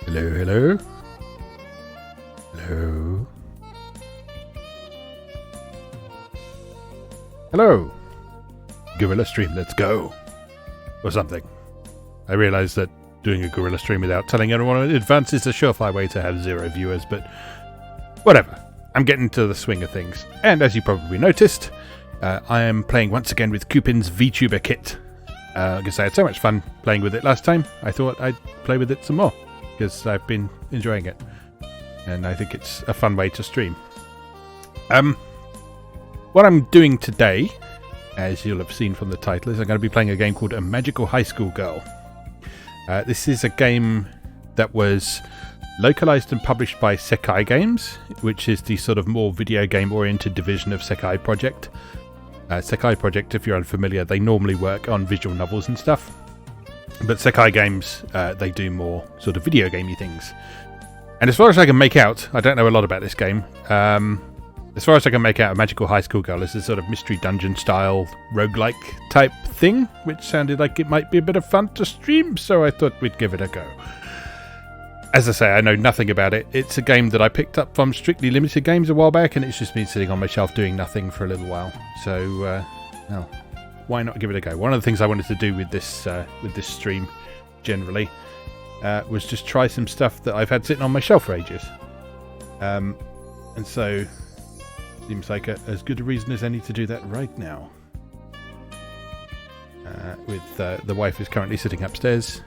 Hello, hello. Hello. Hello. Gorilla stream, let's go. Or something. I realise that doing a gorilla stream without telling everyone in advance is a surefire way to have 0 viewers, but whatever. I'm getting to the swing of things. And as you probably noticed, I am playing once again with Cupin's VTuber kit. Because I had so much fun playing with it last time, I thought I'd play with it some more. Because I've been enjoying it. And I think it's a fun way to stream. What I'm doing today, as you'll have seen from the title, is I'm going to be playing a game called A Magical High School Girl. This is a game that was localized and published by Sekai Games, which is the sort of more video game oriented division of Sekai Project. Sekai Project, if you're unfamiliar, they normally work on visual novels and stuff. But Sekai Games, they do more sort of video gamey things. And as far as I can make out, I don't know a lot about this game. As far as I can make out, A Magical High School Girl is a sort of mystery dungeon style roguelike type thing, which sounded like it might be a bit of fun to stream, so I thought we'd give it a go. As I say, I know nothing about it. It's a game that I picked up from Strictly Limited Games a while back, and it's just been sitting on my shelf doing nothing for a little while. So, well, why not give it a go? One of the things I wanted to do with this stream, generally, was just try some stuff that I've had sitting on my shelf for ages. And so, seems like as good a reason as any to do that right now. With the wife is currently sitting upstairs,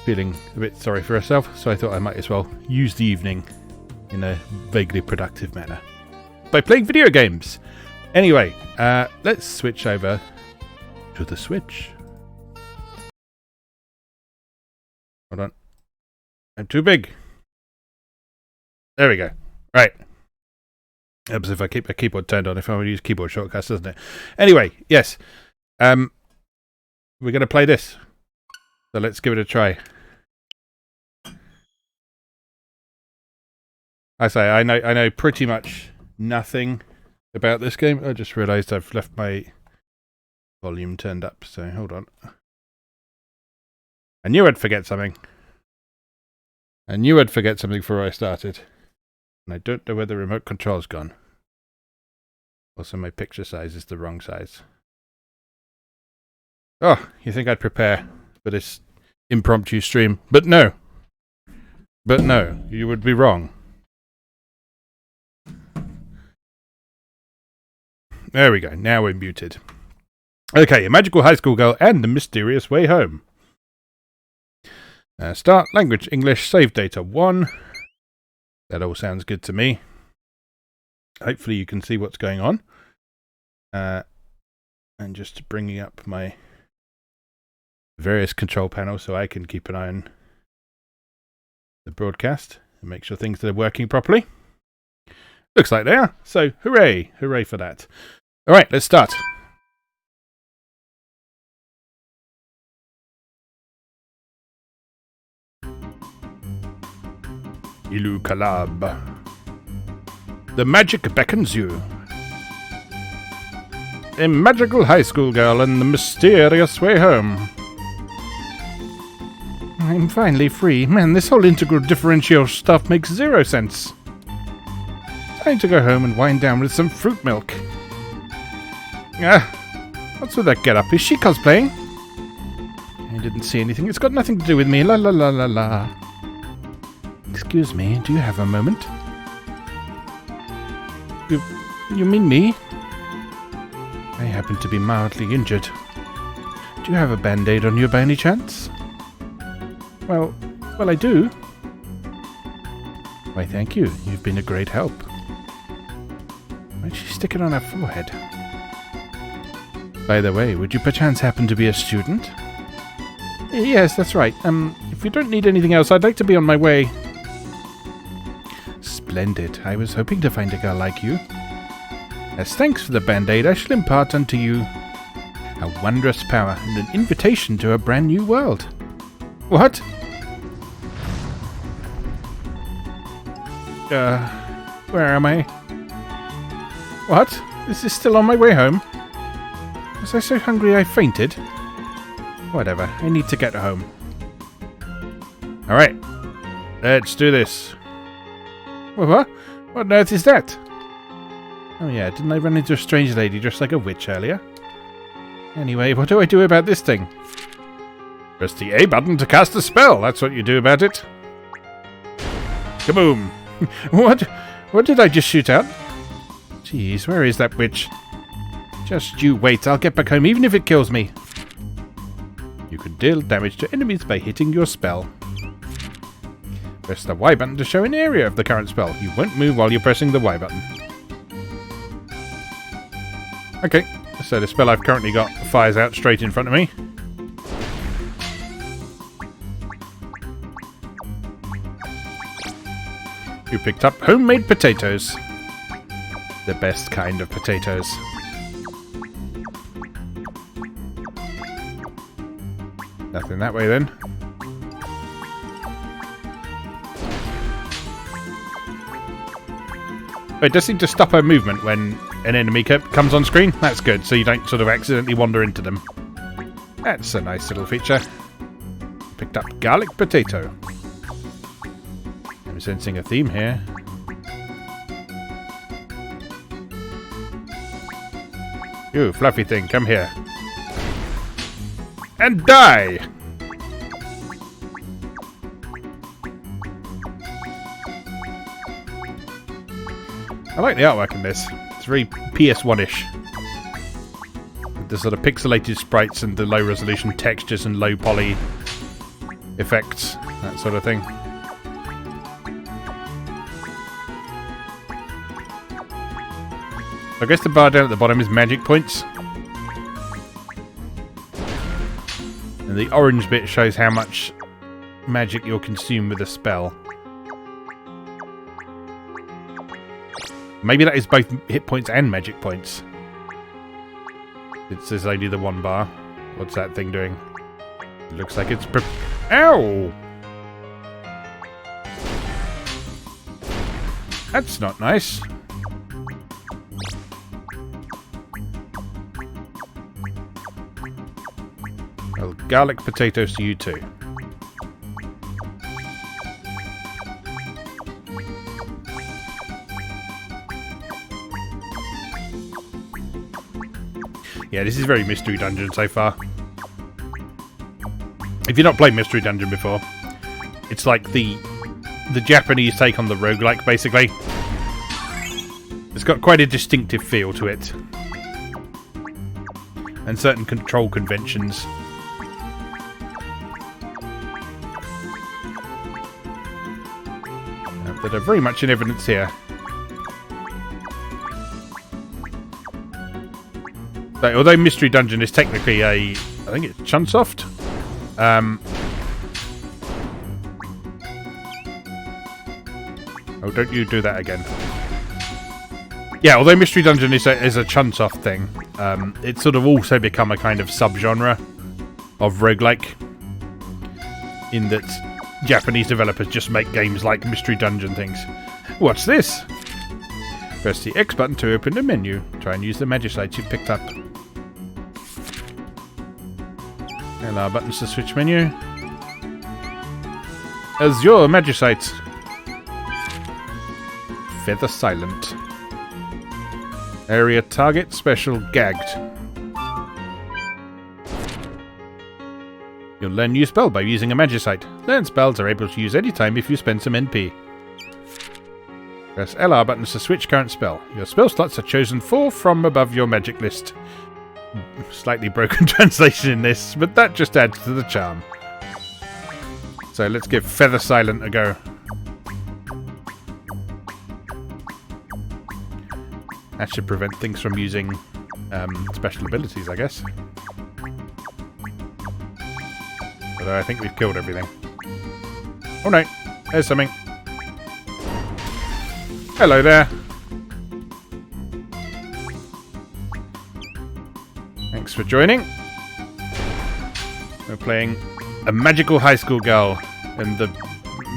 feeling a bit sorry for herself, so I thought I might as well use the evening in a vaguely productive manner by playing video games. Anyway, let's switch over to the Switch. Hold on. I'm too big. There we go. Right. Helps if I keep a keyboard turned on if I want to use keyboard shortcuts, doesn't it? Anyway, yes. We're going to play this. So let's give it a try. I say, I know pretty much nothing about this game. I just realised I've left my volume turned up, so hold on. I knew I'd forget something. I knew I'd forget something before I started. And I don't know where the remote control's gone. Also, my picture size is the wrong size. Oh, you think I'd prepare for this impromptu stream? But no. But no, you would be wrong. There we go, now we're muted. Okay, A Magical High School Girl and The Mysterious Way Home. Start, language, English, save data 1. That all sounds good to me. Hopefully you can see what's going on. And just bringing up my various control panels so I can keep an eye on the broadcast and make sure things are working properly. Looks like they are. So, hooray! Hooray for that. Alright, let's start. Ilu Kalab. The magic beckons you. A Magical High School Girl and the Mysterious Way Home. I'm finally free. Man, this whole integral differential stuff makes 0 sense. Time to go home and wind down with some fruit milk. What's with that get-up? Is she cosplaying? I didn't see anything. It's got nothing to do with me. La la la la la. Excuse me, do you have a moment? You mean me? I happen to be mildly injured. Do you have a band-aid on you by any chance? Well, I do. Why, thank you. You've been a great help. Why'd she stick it on her forehead? By the way, would you perchance happen to be a student? Yes, that's right. If you don't need anything else, I'd like to be on my way. Splendid. I was hoping to find a girl like you. As thanks for the band-aid, I shall impart unto you a wondrous power and an invitation to a brand new world. What? Where am I? What? Is this still on my way home? Was I so hungry I fainted? Whatever, I need to get home. Alright, Let's do this. What? What on earth is that? Oh yeah, didn't I run into a strange lady dressed like a witch earlier? Anyway, what do I do about this thing? Press the A button to cast a spell. That's what you do about it. Kaboom! What? What did I just shoot out? Jeez, where is that witch? Just you wait, I'll get back home even if it kills me. You can deal damage to enemies by hitting your spell. Press the Y button to show an area of the current spell. You won't move while you're pressing the Y button. Okay, so the spell I've currently got fires out straight in front of me. You picked up homemade potatoes. The best kind of potatoes. Nothing that way then. It does seem to stop her movement when an enemy comes on screen. That's good, so you don't sort of accidentally wander into them. That's a nice little feature. Picked up garlic potato. I'm sensing a theme here. You fluffy thing, come here. And die! I like the artwork in this. It's very PS1-ish. With the sort of pixelated sprites and the low resolution textures and low poly effects, that sort of thing. I guess the bar down at the bottom is magic points. And the orange bit shows how much magic you'll consume with a spell. Maybe that is both hit points and magic points. It says only the one bar. What's that thing doing? It looks like it's ow! That's not nice. Well, garlic potatoes to you too. Yeah, this is very Mystery Dungeon so far. If you've not played Mystery Dungeon before, it's like the Japanese take on the roguelike, basically. It's got quite a distinctive feel to it. And certain control conventions. That are very much in evidence here. So, although Mystery Dungeon is technically a... I think it's Chunsoft. Oh, don't you do that again. Yeah, although Mystery Dungeon is a Chunsoft thing, it's sort of also become a kind of subgenre of roguelike. In that Japanese developers just make games like Mystery Dungeon things. What's this? Press the X button to open the menu. Try and use the magicites you picked up. And our buttons to switch menu. Azure magicites. Feather silent. Area target special gagged. You'll learn new spell by using a magicite. Learn spells are able to use any time if you spend some NP. Press LR buttons to switch current spell. Your spell slots are chosen from above your magic list. Slightly broken translation in this, but that just adds to the charm. So let's give Feather Silent a go. That should prevent things from using special abilities, I guess. But I think we've killed everything. Oh no, there's something. Hello there. Thanks for joining. We're playing A Magical High School Girl and the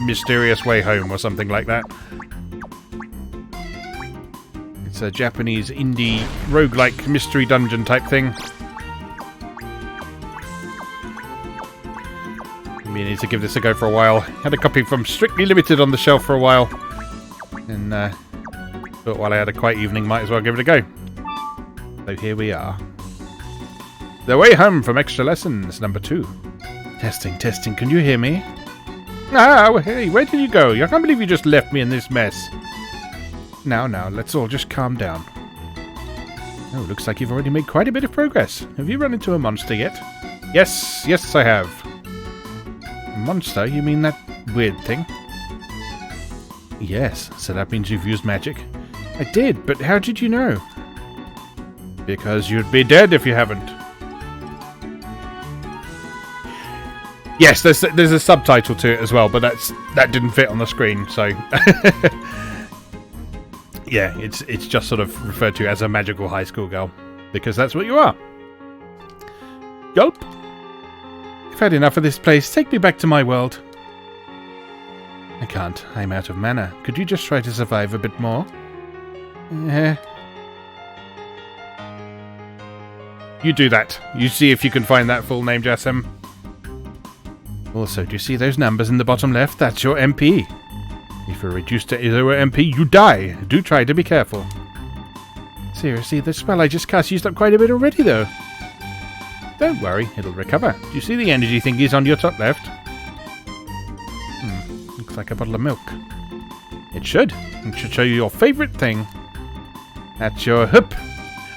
Mysterious Way Home or something like that. It's a Japanese indie roguelike mystery dungeon type thing. meaning to give this a go for a while. Had a copy from Strictly Limited on the shelf for a while. And thought while I had a quiet evening, might as well give it a go. So here we are. The way home from extra lessons, number 2. Testing, testing, can you hear me? Oh, hey, where did you go? I can't believe you just left me in this mess. Now, let's all just calm down. Oh, looks like you've already made quite a bit of progress. Have you run into a monster yet? Yes, I have. A monster? You mean that weird thing? Yes, so that means you've used magic. I did, but how did you know? Because you'd be dead if you haven't. Yes, there's a subtitle to it as well, but that didn't fit on the screen, so yeah, it's just sort of referred to as a magical high school girl because that's what you are. Gulp. I've had enough of this place. Take me back to my world. I can't. I'm out of mana. Could you just try to survive a bit more? You do that. You see if you can find that full name, Jassim. Also, do you see those numbers in the bottom left? That's your MP. If you're reduced to 0 MP, you die. Do try to be careful. Seriously, the spell I just cast used up quite a bit already, though. Don't worry, it'll recover. Do you see the energy thingies on your top left? Looks like a bottle of milk. It should. It should show you your favourite thing. That's your hip.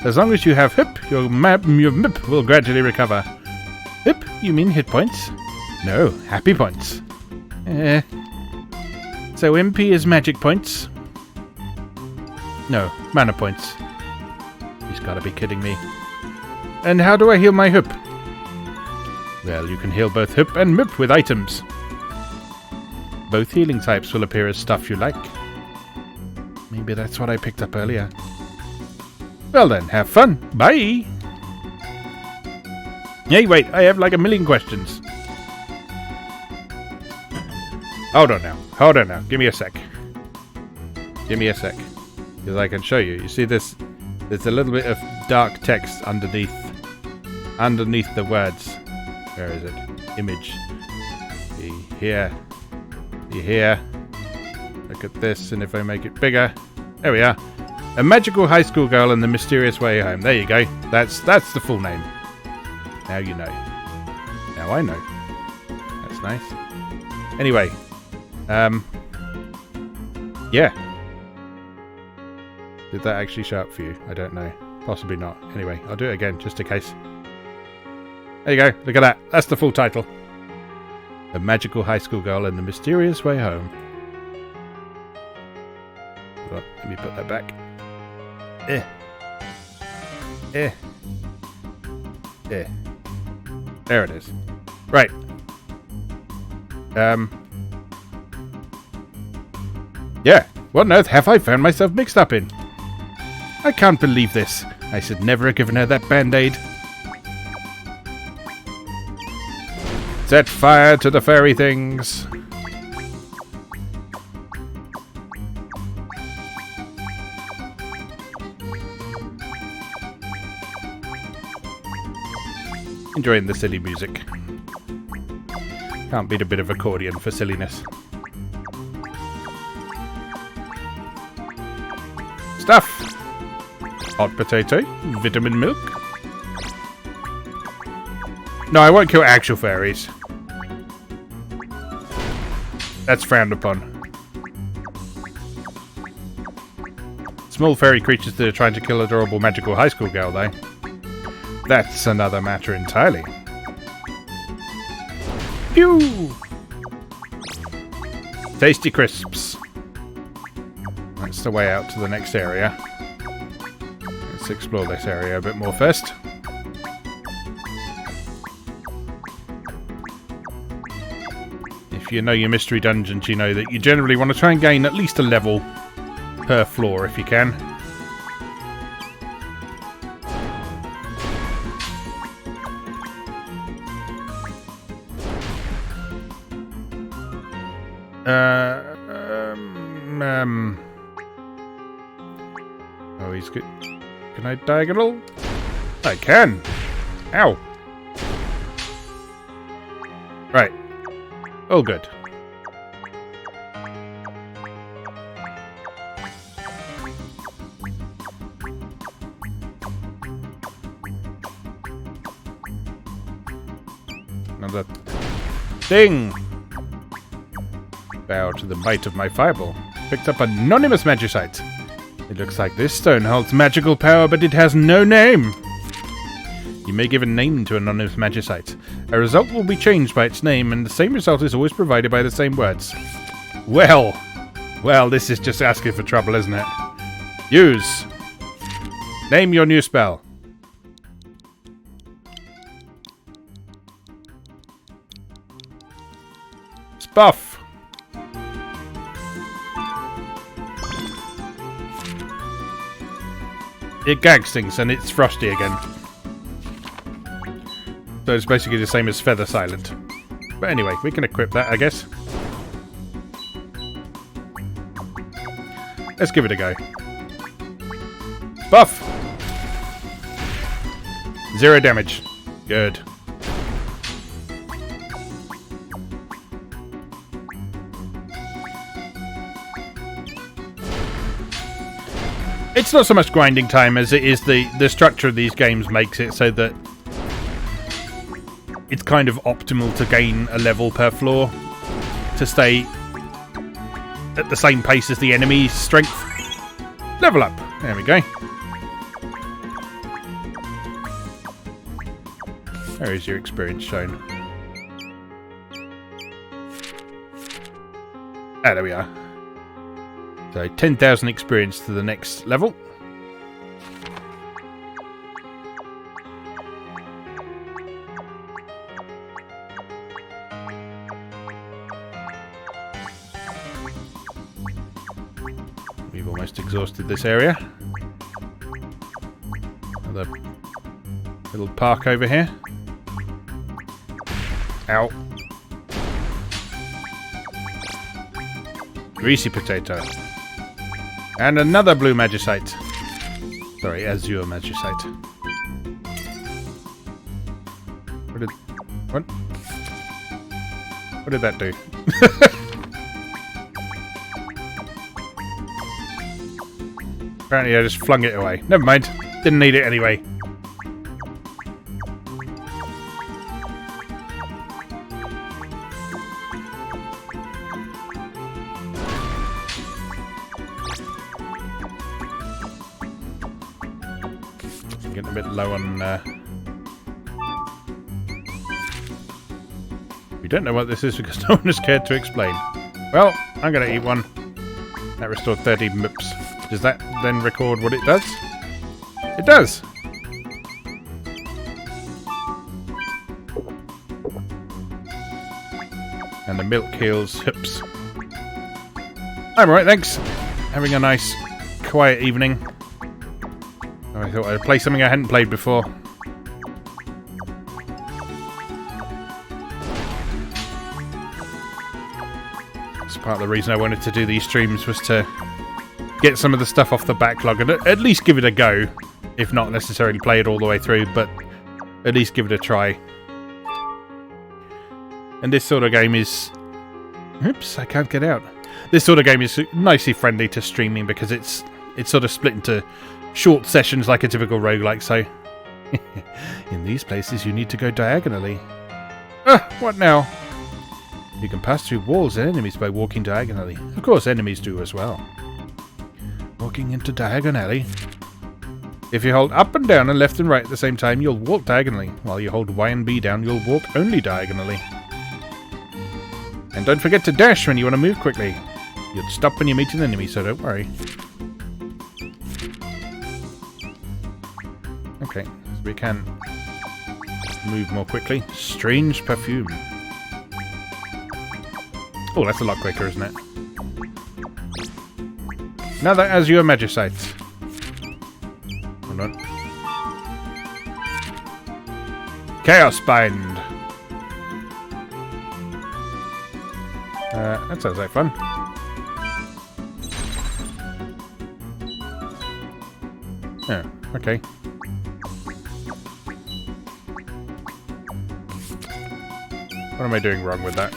As long as you have hip, your MIP will gradually recover. Hip? You mean hit points? No, happy points. So MP is magic points? No, mana points. He's gotta be kidding me. And how do I heal my hip? Well, you can heal both hip and MIP with items. Both healing types will appear as stuff you like. Maybe that's what I picked up earlier. Well then, have fun. Bye! Hey, wait, I have like a million questions. Hold on now. Give me a sec. Because I can show you. You see this? There's a little bit of dark text underneath the words. Where is it? Image. Here. Look at this, and if I make it bigger. There we are. A magical high school girl and the mysterious way home. There you go. That's the full name. Now you know. Now I know. That's nice. Anyway. Yeah. Did that actually show up for you? I don't know. Possibly not. Anyway, I'll do it again, just in case. There you go. Look at that. That's the full title. A magical high school girl and the mysterious way home. Well, let me put that back. There it is. Right. Yeah. What on earth have I found myself mixed up in? I can't believe this. I should never have given her that band-aid. Set fire to the fairy things. Enjoying the silly music. Can't beat a bit of accordion for silliness. Stuff! Hot potato, vitamin milk. No, I won't kill actual fairies. That's frowned upon. Small fairy creatures that are trying to kill adorable magical high school girl, though. That's another matter entirely. Pew! Tasty crisps. That's the way out to the next area. Let's explore this area a bit more first. If you know your mystery dungeons, you know that you generally want to try and gain at least a level per floor if you can. Oh, he's good. Can I diagonal? I can. Ow. Right. All good. Another thing. Bow to the might of my fireball. Picked up anonymous magicite. It looks like this stone holds magical power, but it has no name. You may give a name to anonymous magicite. A result will be changed by its name, and the same result is always provided by the same words. Well, this is just asking for trouble, isn't it? Use. Name your new spell. Spuff. It gags things and it's frosty again. So it's basically the same as Feather Silent. But anyway, we can equip that, I guess. Let's give it a go. Buff! 0 damage. Good. It's not so much grinding time as it is the structure of these games makes it so that it's kind of optimal to gain a level per floor to stay at the same pace as the enemy's strength. Level up. There we go. Where is your experience shown? Ah, there we are. So 10,000 experience to the next level. We've almost exhausted this area. Another little park over here. Ow. Greasy potato. And another blue magicite. Sorry, azure magicite. What did that do? Apparently I just flung it away. Never mind. Didn't need it anyway. Getting a bit low on... We don't know what this is because no one has cared to explain. Well, I'm going to eat one. That restored 30 MIPS. Does that then record what it does? It does! And the milk heals hips. I'm alright, thanks. Having a nice, quiet evening. I thought I'd play something I hadn't played before. That's part of the reason I wanted to do these streams was to get some of the stuff off the backlog and at least give it a go. If not necessarily play it all the way through, but at least give it a try. And this sort of game is... Oops, I can't get out. This sort of game is nicely friendly to streaming because it's sort of split into short sessions like a typical roguelike, so... In these places you need to go diagonally. What now? You can pass through walls and enemies by walking diagonally. Of course, enemies do as well. Walking into diagonally. If you hold up and down and left and right at the same time, you'll walk diagonally. While you hold Y and B down, you'll walk only diagonally. And don't forget to dash when you want to move quickly. You'll stop when you meet an enemy, so don't worry. Okay, so we can move more quickly. Strange perfume. Oh, that's a lot quicker, isn't it? Another azure magicite. Hold on. Chaos Bind. That sounds like fun. Oh, okay. What am I doing wrong with that?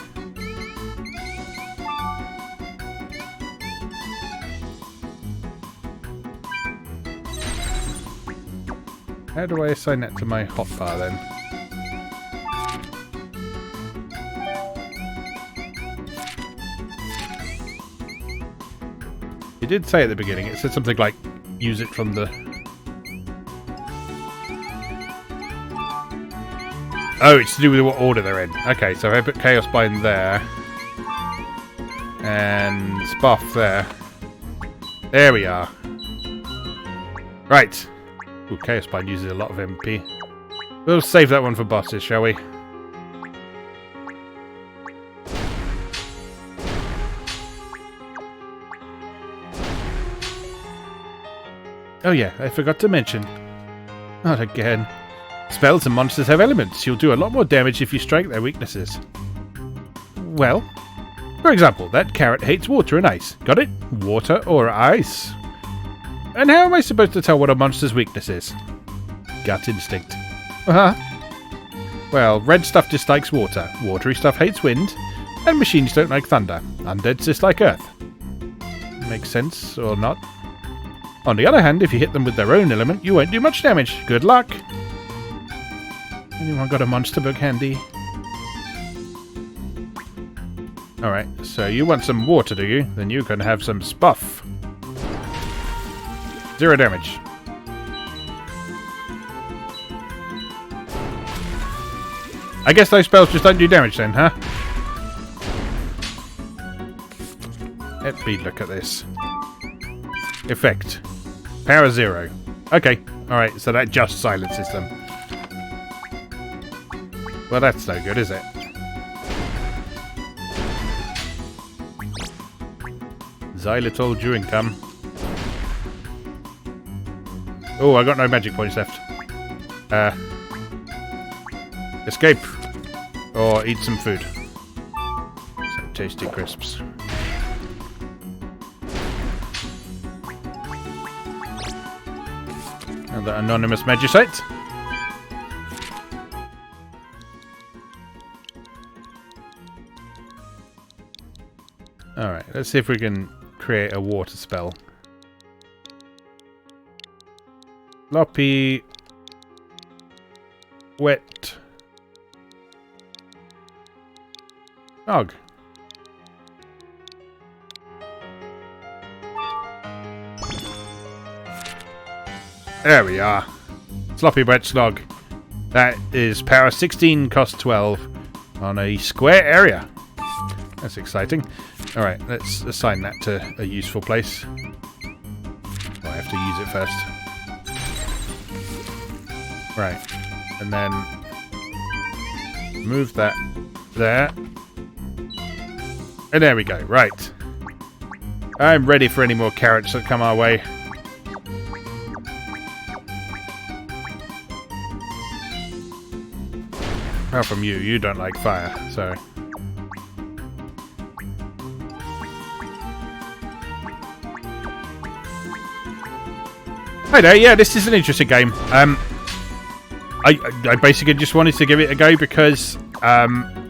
How do I assign that to my hotbar then? It did say at the beginning, it said something like, use it from the... Oh, it's to do with what order they're in. Okay, so if I put Chaos Bind there, and Spuff there. There we are. Right. Ooh, Chaos Bind uses a lot of MP. We'll save that one for bosses, shall we? Oh yeah, I forgot to mention. Not again. Spells and monsters have elements. You'll do a lot more damage if you strike their weaknesses. Well, for example, that carrot hates water and ice. Got it? Water or ice. And how am I supposed to tell what a monster's weakness is? Gut instinct. Uh-huh. Well, red stuff dislikes water, watery stuff hates wind, and machines don't like thunder. Undeads dislike earth. Makes sense, or not? On the other hand, if you hit them with their own element, you won't do much damage. Good luck! Anyone got a monster book handy? Alright, so you want some water, do you? Then you can have some spuff. 0 damage. I guess those spells just don't do damage then, huh? Let me look at this. Effect. Power 0. Okay, alright, so that just silences them. Well, that's no good, is it? Xylitol chewing gum. Oh, I got no magic points left. Escape. Or eat some food. Some tasty crisps. Another anonymous magicite. Alright, let's see if we can create a water spell. Sloppy wet dog. There we are. Sloppy wet slog. That is power 16, cost 12 on a square area. That's exciting. Alright, let's assign that to a useful place. Oh, I have to use it first. Right. And then move that there. And there we go. Right. I'm ready for any more carrots that come our way. Apart from you. You don't like fire, so... Hi there, yeah, this is an interesting game. I basically just wanted to give it a go because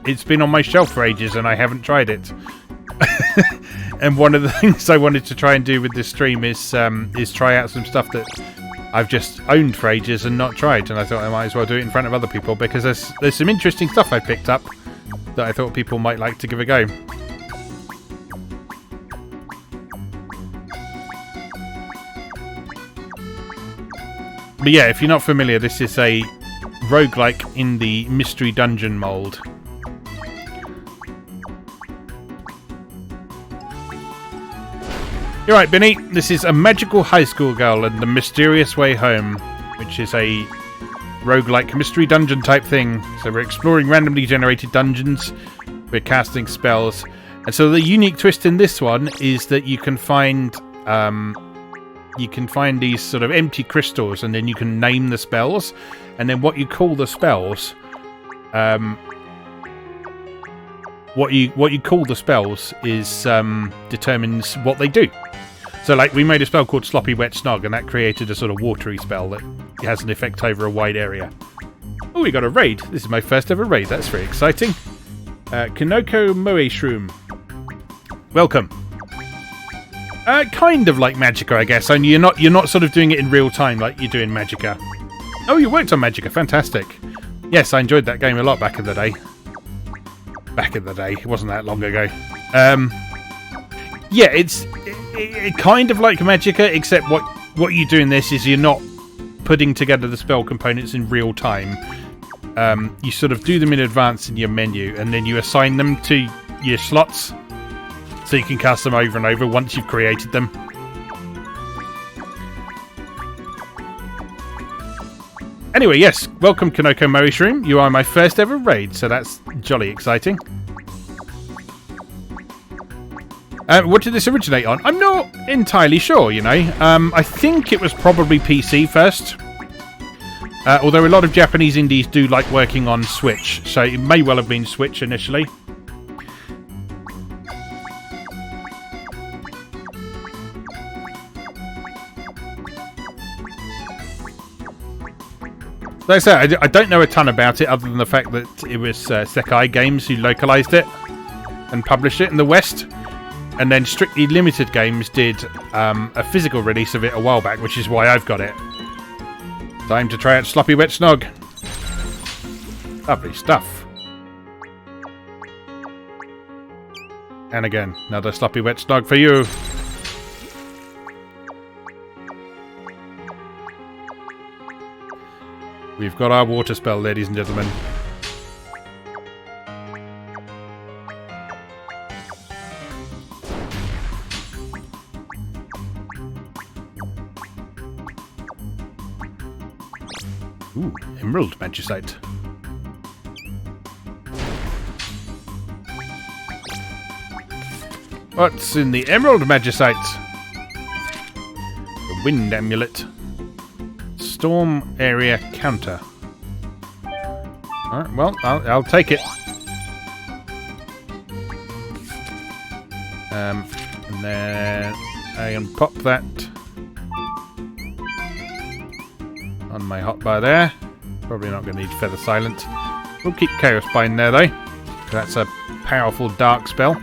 it's been on my shelf for ages and I haven't tried it. And one of the things I wanted to try and do with this stream is try out some stuff that I've just owned for ages and not tried, and I thought I might as well do it in front of other people because there's some interesting stuff I picked up that I thought people might like to give a go. But yeah, if you're not familiar, this is a roguelike in the mystery dungeon mould. You're right, Benny. This is A Magical High School Girl and the Mysterious Way Home, which is a roguelike mystery dungeon type thing. So we're exploring randomly generated dungeons, we're casting spells, and so the unique twist in this one is that you can find these sort of empty crystals, and then you can name the spells, and then what you call the spells, what you call the spells is determines what they do. So, like, we made a spell called Sloppy Wet Snog, and that created a sort of watery spell that has an effect over a wide area. Oh, we got a raid. This is my first ever raid. That's very exciting. Kinoko Moe Shroom. Welcome. Kind of like Magicka, I guess. Only you're not sort of doing it in real time like you do in Magicka. Oh, you worked on Magica. Fantastic. Yes, I enjoyed that game a lot back in the day. Back in the day. It wasn't that long ago. Yeah, it's kind of like Magica, except what you do in this is you're not putting together the spell components in real time. You sort of do them in advance in your menu, and then you assign them to your slots, so you can cast them over and over once you've created them. Anyway, yes, welcome Kanoko Moishroom. You are my first ever raid, so that's jolly exciting. What did this originate on? I'm not entirely sure, you know. I think it was probably PC first. Although a lot of Japanese indies do like working on Switch, so it may well have been Switch initially. Like I said, I don't know a ton about it other than the fact that it was Sekai Games who localized it and published it in the West. And then Strictly Limited Games did a physical release of it a while back, which is why I've got it. Time to try out Sloppy Wet Snog. Lovely stuff. And again, another Sloppy Wet Snog for you. We've got our water spell, ladies and gentlemen. Ooh, Emerald Magicite. What's in the Emerald Magicite? The Wind Amulet. Storm Area Counter. Alright, well, I'll take it. And then I can pop that on my hotbar there. Probably not going to need Feather Silent. We'll keep Chaos Bind there though. That's a powerful dark spell.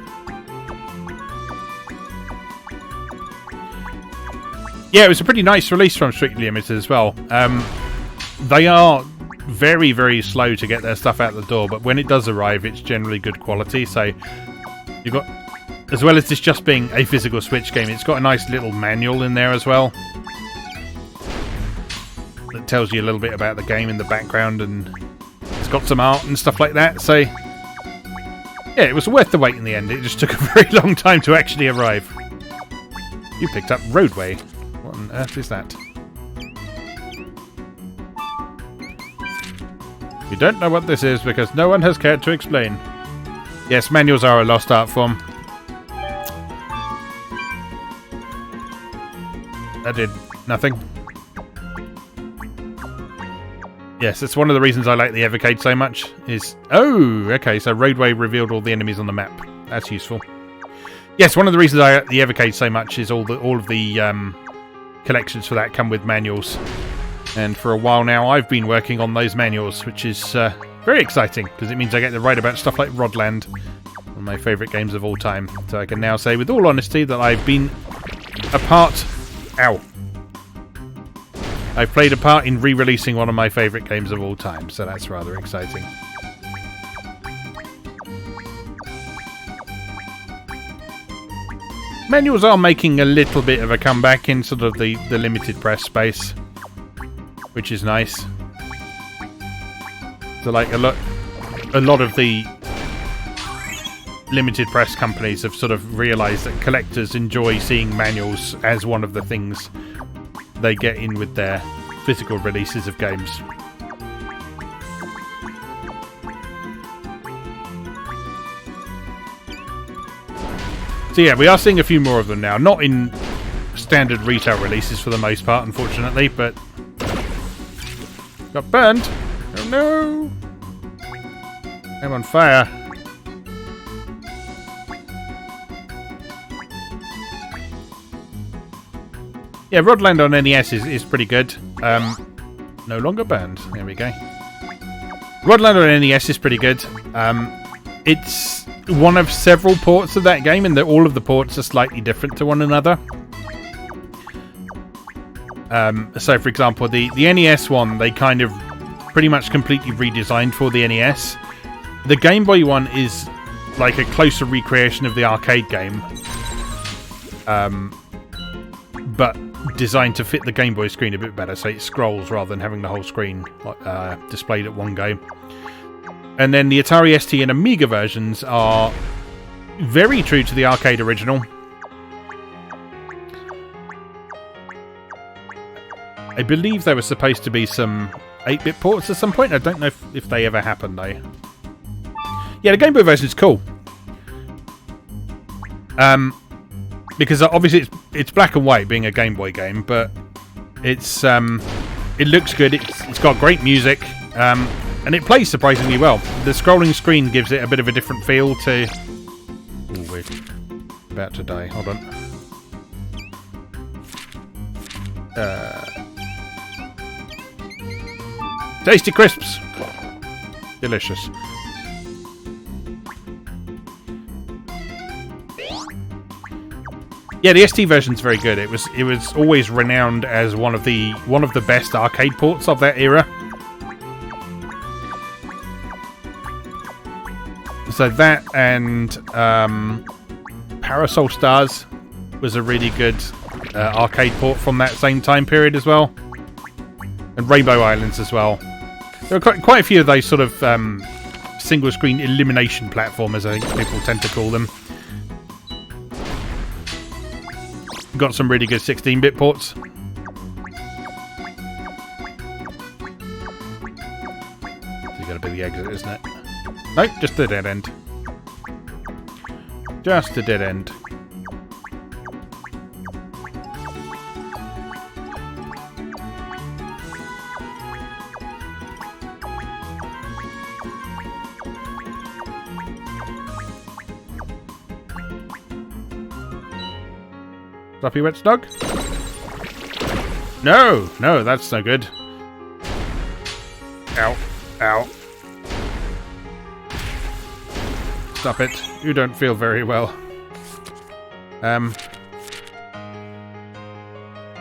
Yeah, it was a pretty nice release from Strictly Limited as well. They are very, very slow to get their stuff out the door, but when it does arrive, it's generally good quality. So you've got, as well as this just being a physical Switch game, it's got a nice little manual in there as well that tells you a little bit about the game in the background, and it's got some art and stuff like that. So yeah, it was worth the wait in the end. It just took a very long time to actually arrive. You picked up Roadway. What on earth is that? We don't know what this is because no one has cared to explain. Yes, manuals are a lost art form. That did nothing. Yes, it's one of the reasons I like the Evercade so much. Is oh, okay, so Roadway revealed all the enemies on the map. That's useful. Yes, one of the reasons I like the Evercade so much is all of the collections for that come with manuals. And for a while now, I've been working on those manuals, which is very exciting, because it means I get to write about stuff like Rodland, one of my favourite games of all time. So I can now say with all honesty that I've been a part... Ow. I've played a part in re-releasing one of my favourite games of all time, so that's rather exciting. Manuals are making a little bit of a comeback in sort of the limited press space, which is nice. So like a lot of the limited press companies have sort of realised that collectors enjoy seeing manuals as one of the things they get in with their physical releases of games. So yeah, we are seeing a few more of them now. Not in standard retail releases for the most part, unfortunately, but... Got burned! Oh no! I'm on fire. Yeah, Rodland on NES is pretty good. No longer burned. There we go. Rodland on NES is pretty good. It's one of several ports of that game, and all of the ports are slightly different to one another. So, for example, the NES one, they kind of pretty much completely redesigned for the NES. The Game Boy one is like a closer recreation of the arcade game, but designed to fit the Game Boy screen a bit better, so it scrolls rather than having the whole screen displayed at one go. And then the Atari ST and Amiga versions are very true to the arcade original. I believe there was supposed to be some 8-bit ports at some point. I don't know if they ever happened, though. Yeah, the Game Boy version is cool. Because obviously it's black and white, being a Game Boy game, but it's it looks good. It's got great music, and it plays surprisingly well. The scrolling screen gives it a bit of a different feel to... Ooh, we're about to die. Hold on. Tasty crisps! Delicious. Yeah, the ST version's very good. It was always renowned as one of the best arcade ports of that era. So that and Parasol Stars was a really good arcade port from that same time period as well. And Rainbow Islands as well. There are quite a few of those sort of single-screen elimination platformers, I think people tend to call them. Got some really good 16-bit ports. It's got to be the exit, isn't it? Nope, just a dead end. Just a dead end. Fluffy wet snug? No, that's no good. Ow, ow. Stop it. You don't feel very well.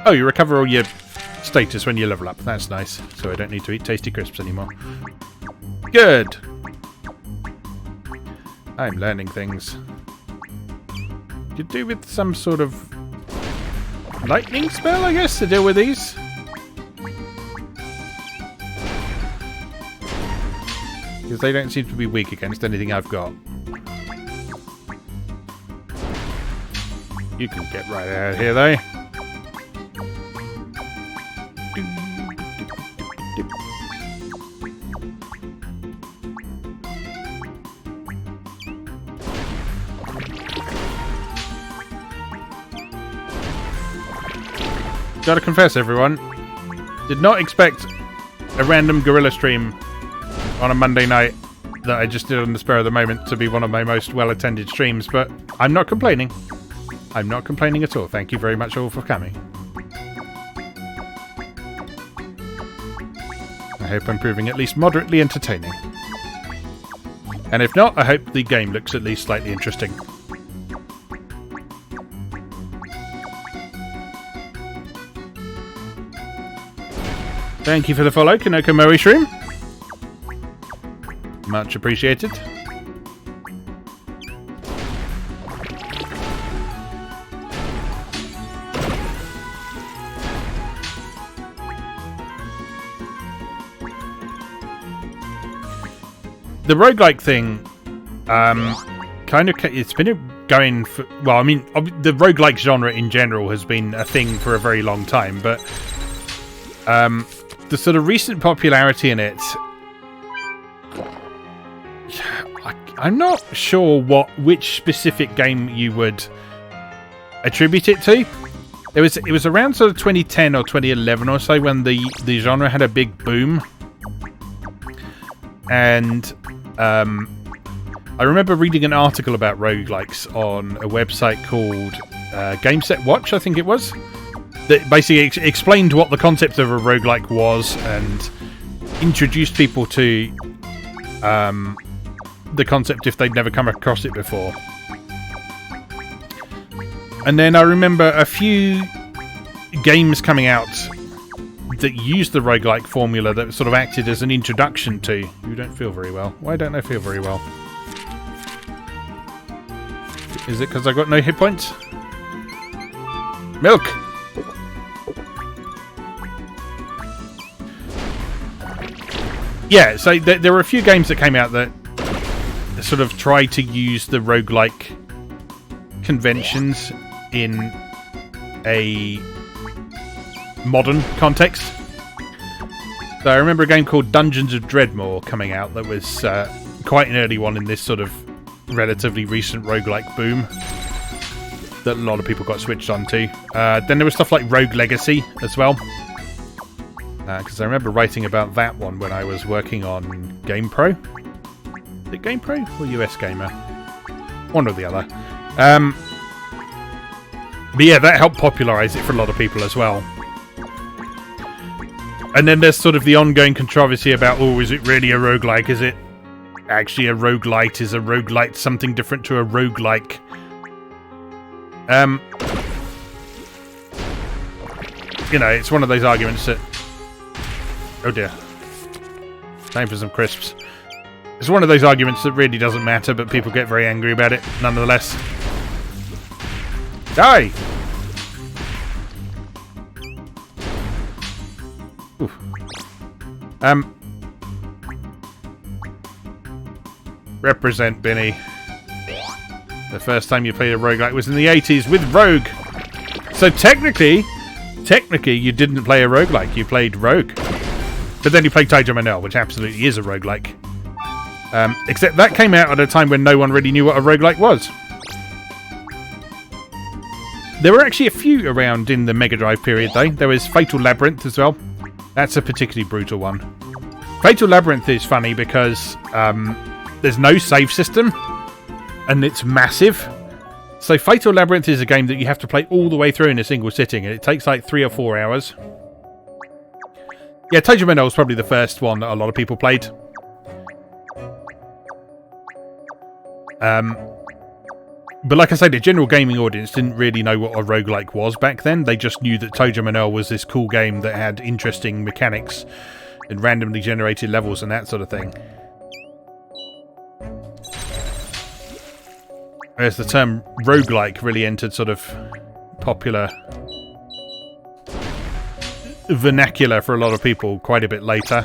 Oh, you recover all your status when you level up. That's nice. So I don't need to eat tasty crisps anymore. Good. I'm learning things. To do with some sort of lightning spell, I guess, to deal with these. Because they don't seem to be weak against anything I've got. You can get right out of here, though. Gotta confess, everyone, did not expect a random gorilla stream on a Monday night that I just did on the spur of the moment to be one of my most well-attended streams, but I'm not complaining. I'm not complaining at all. Thank you very much all for coming. I hope I'm proving at least moderately entertaining. And if not, I hope the game looks at least slightly interesting. Thank you for the follow, Kanoko Moe Shroom. Much appreciated. The roguelike thing, kind of, it's been going for, well, I mean, the roguelike genre in general has been a thing for a very long time, but the sort of recent popularity in it, I'm not sure which specific game you would attribute it to. It was around sort of 2010 or 2011 or so when the genre had a big boom, and I remember reading an article about roguelikes on a website called GameSet Watch, I think it was, that basically explained what the concept of a roguelike was and introduced people to the concept if they'd never come across it before. And then I remember a few games coming out that used the roguelike formula that sort of acted as an introduction to. You don't feel very well. Why don't I feel very well? Is it because I got no hit points? Milk! Yeah, so there were a few games that came out that sort of tried to use the roguelike conventions in a modern context. So I remember a game called Dungeons of Dreadmore coming out that was quite an early one in this sort of relatively recent roguelike boom that a lot of people got switched onto. Then there was stuff like Rogue Legacy as well. Because I remember writing about that one when I was working on GamePro. Is it GamePro or US Gamer? One or the other. But yeah, that helped popularise it for a lot of people as well. And then there's sort of the ongoing controversy about, oh, is it really a roguelike? Is it actually a roguelite? Is a roguelite something different to a roguelike? You know, it's one of those arguments that... Oh dear. Time for some crisps. It's one of those arguments that really doesn't matter, but people get very angry about it, nonetheless. Die! Oof. Represent, Binny. The first time you played a roguelike was in the 80s with Rogue. So technically you didn't play a roguelike, you played Rogue. But then you played Taija Manel, which absolutely is a roguelike. Except that came out at a time when no one really knew what a roguelike was. There were actually a few around in the Mega Drive period, though. There was Fatal Labyrinth as well. That's a particularly brutal one. Fatal Labyrinth is funny because there's no save system, and it's massive. So Fatal Labyrinth is a game that you have to play all the way through in a single sitting, and it takes like 3 or 4 hours. Yeah, Taija Manel was probably the first one that a lot of people played. But like I said, the general gaming audience didn't really know what a roguelike was back then. They just knew that Taija Manel was this cool game that had interesting mechanics and randomly generated levels and that sort of thing. Whereas the term roguelike really entered sort of popular vernacular for a lot of people quite a bit later.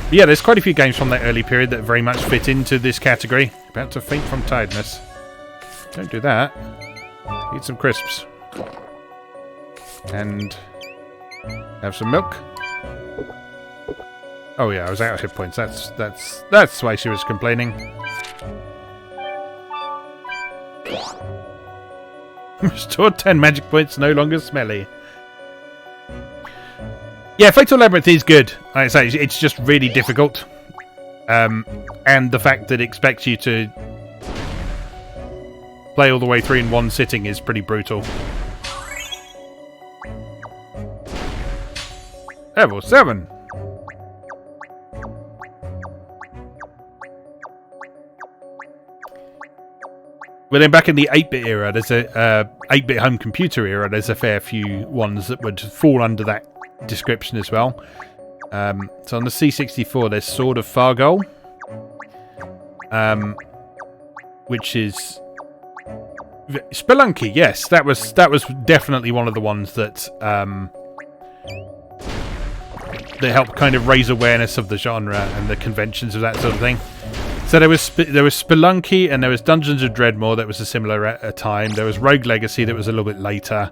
But yeah, there's quite a few games from that early period that very much fit into this category. About to faint from tiredness. Don't do that. Eat some crisps. And have some milk. Oh yeah, I was out of hit points. That's why she was complaining. Restored 10 magic points, no longer smelly. Yeah, Fatal Labyrinth is good. Like I say, it's just really difficult. And the fact that it expects you to play all the way through in one sitting is pretty brutal. Level 7. But then back in the 8-bit era, there's a 8-bit home computer era, there's a fair few ones that would fall under that description as well. So on the C64, there's Sword of Fargol, which is Spelunky. Yes, that was definitely one of the ones that that helped kind of raise awareness of the genre and the conventions of that sort of thing. So there was Spelunky, and there was Dungeons of Dreadmore that was a similar time. There was Rogue Legacy that was a little bit later.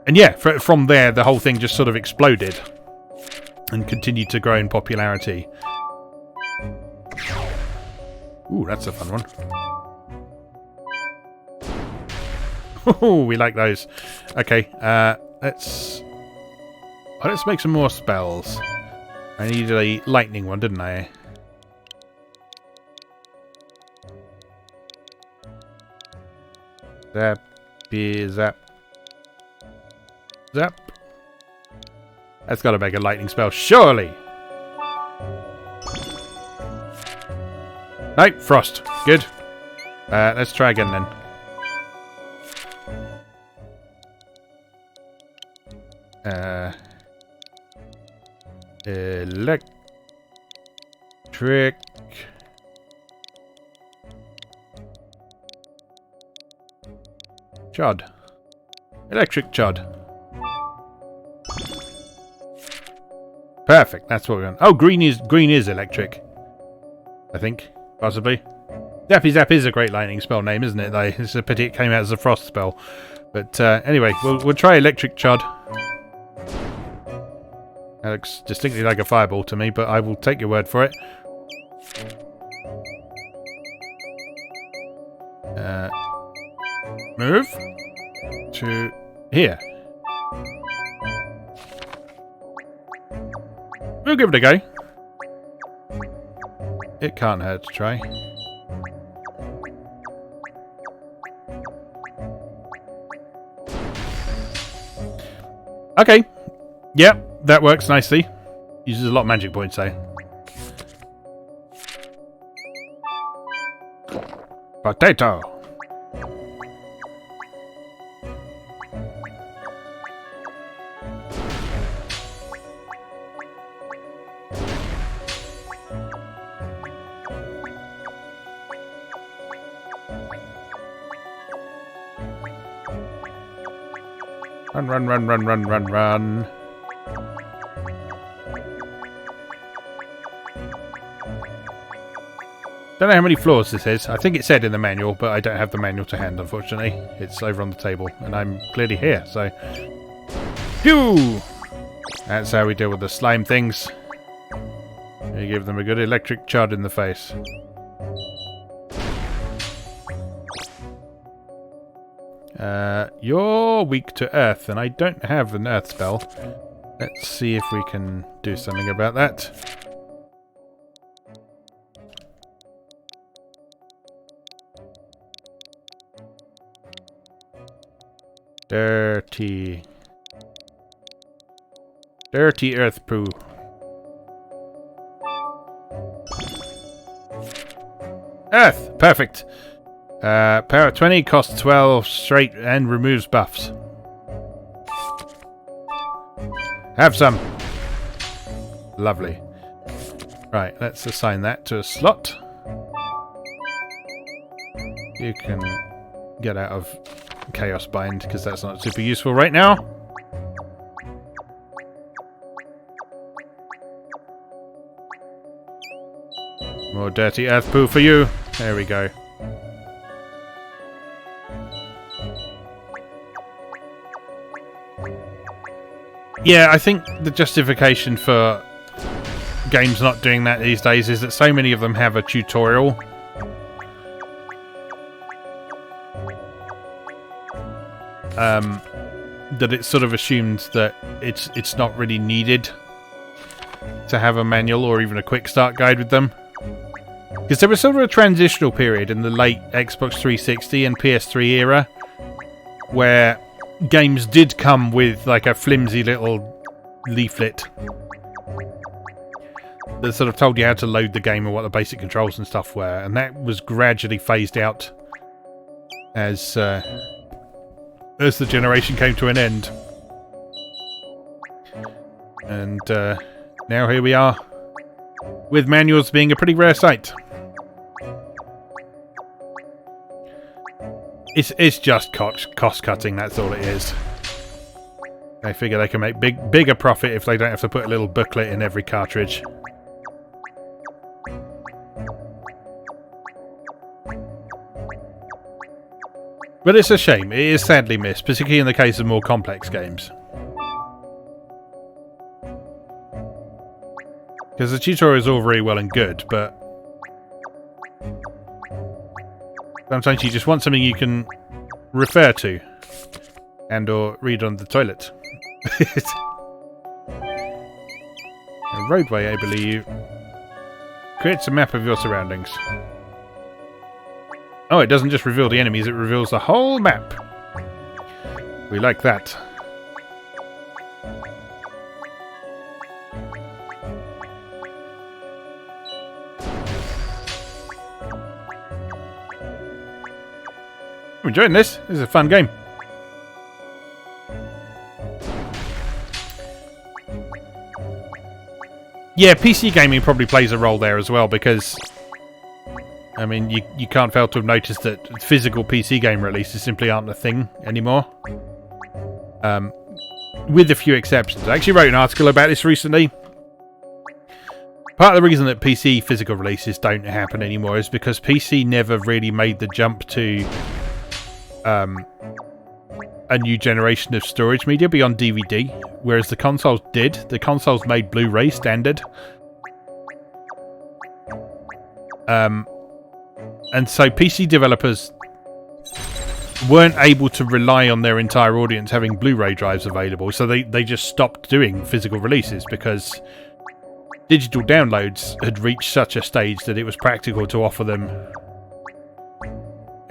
And yeah, from there, the whole thing just sort of exploded and continued to grow in popularity. Ooh, that's a fun one. Ooh, we like those. Okay, let's make some more spells. I needed a lightning one, didn't I? Zap, zap. Zap. That's got to make a lightning spell, surely! No, frost. Good. Let's try again then. Electric. Chod. Electric chod. Perfect. That's what we want. Oh, green is electric. I think possibly. Zappy Zap is a great lightning spell name, isn't it? Though it's a pity it came out as a frost spell. But anyway, we'll try electric chod. That looks distinctly like a fireball to me, but I will take your word for it. Move to here. We'll give it a go. It can't hurt to try. Okay. Yep, that works nicely. Uses a lot of magic points though. Potato. Run, run, run, run, run, run, run. Don't know how many floors this is. I think it said in the manual, but I don't have the manual to hand, unfortunately. It's over on the table, and I'm clearly here, so... Phew! That's how we deal with the slime things. You give them a good electric chud in the face. You're weak to earth, and I don't have an earth spell. Let's see if we can do something about that. Dirty. Dirty earth poo. Earth! Perfect! Power 20, costs 12 straight, and removes buffs. Have some! Lovely. Right, let's assign that to a slot. You can get out of Chaos Bind, because that's not super useful right now. More dirty earth poo for you. There we go. Yeah, I think the justification for games not doing that these days is that so many of them have a tutorial. That it's sort of assumed that it's not really needed to have a manual or even a quick start guide with them. Because there was sort of a transitional period in the late Xbox 360 and PS3 era where games did come with like a flimsy little leaflet that sort of told you how to load the game and what the basic controls and stuff were, and that was gradually phased out as the generation came to an end. And now here we are with manuals being a pretty rare sight. It's just cost cutting, that's all it is. They figure they can make bigger profit if they don't have to put a little booklet in every cartridge. But it's a shame. It is sadly missed, particularly in the case of more complex games. Because the tutorial is all very well and good, but sometimes you just want something you can refer to and or read on the toilet. A roadway, I believe, creates a map of your surroundings. Oh, it doesn't just reveal the enemies, it reveals the whole map. We like that. I'm enjoying this. This is a fun game. Yeah, PC gaming probably plays a role there as well because, I mean, you can't fail to have noticed that physical PC game releases simply aren't a thing anymore. With a few exceptions. I actually wrote an article about this recently. Part of the reason that PC physical releases don't happen anymore is because PC never really made the jump to a new generation of storage media beyond DVD, whereas the consoles did. The consoles made Blu-ray standard. And so PC developers weren't able to rely on their entire audience having Blu-ray drives available, so they just stopped doing physical releases because digital downloads had reached such a stage that it was practical to offer them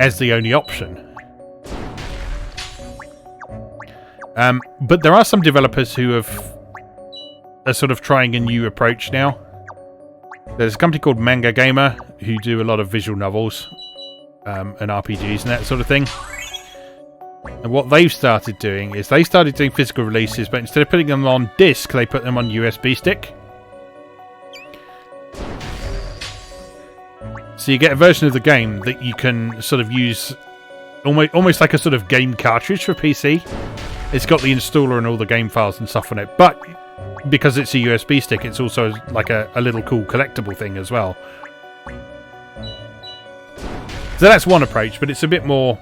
as the only option. But there are some developers who are sort of trying a new approach now. There's a company called Manga Gamer who do a lot of visual novels and RPGs and that sort of thing. And what they've started doing is they started doing physical releases, but instead of putting them on disc, they put them on USB stick. So you get a version of the game that you can sort of use almost like a sort of game cartridge for PC. It's got the installer and all the game files and stuff on it, but because it's a USB stick, it's also like a little cool collectible thing as well. So that's one approach, but it's a bit more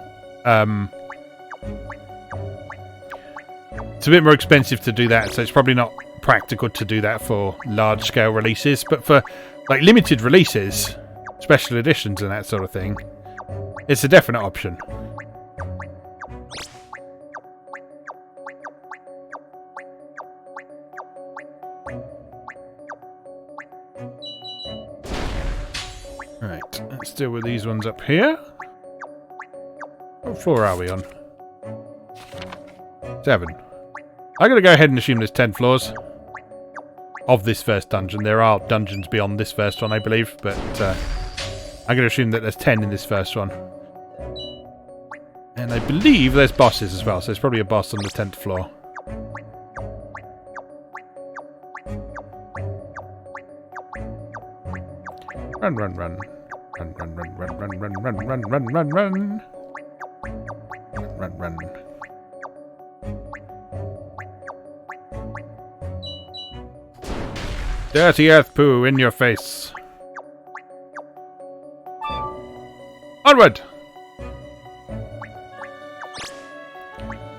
expensive to do that, so it's probably not practical to do that for large-scale releases. But for like limited releases, special editions and that sort of thing, it's a definite option. Right, let's deal with these ones up here. What floor are we on? 7. I'm going to go ahead and assume there's 10 floors of this first dungeon. There are dungeons beyond this first one, I believe, but I'm going to assume that there's 10 in this first one. And I believe there's bosses as well, so there's probably a boss on the 10th floor. Run, run, run. Run, run, run, run, run, run, run, run, run, run, run. Run, run. Dirty earth poo in your face. Onward!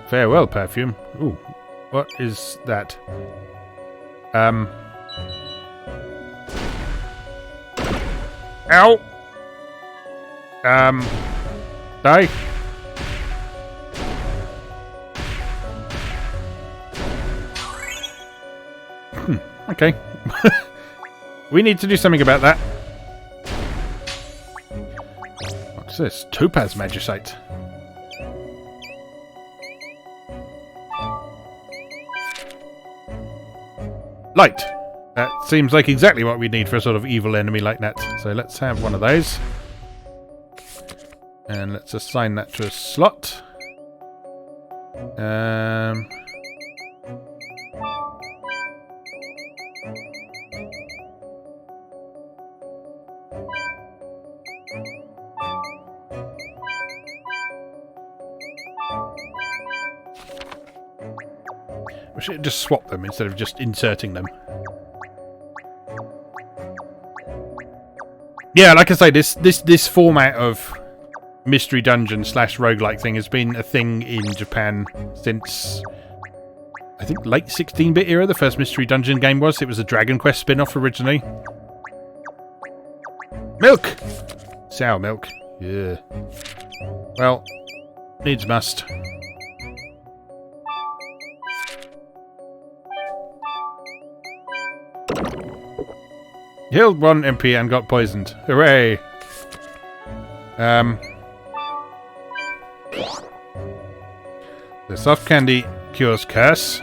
Farewell, perfume. Ooh, what is that? Ow! Die? Okay. We need to do something about that. What's this? Topaz magicite. Light. That seems like exactly what we need for a sort of evil enemy like that. So let's have one of those. And let's assign that to a slot. We should just swap them instead of just inserting them. Yeah, like I say, this format of mystery dungeon / roguelike thing has been a thing in Japan since, I think, late 16-bit era. The first mystery dungeon game was. It was a Dragon Quest spin-off originally. Milk! Sour milk. Yeah. Well, needs must. Healed 1 MP and got poisoned. Hooray! The soft candy cures curse.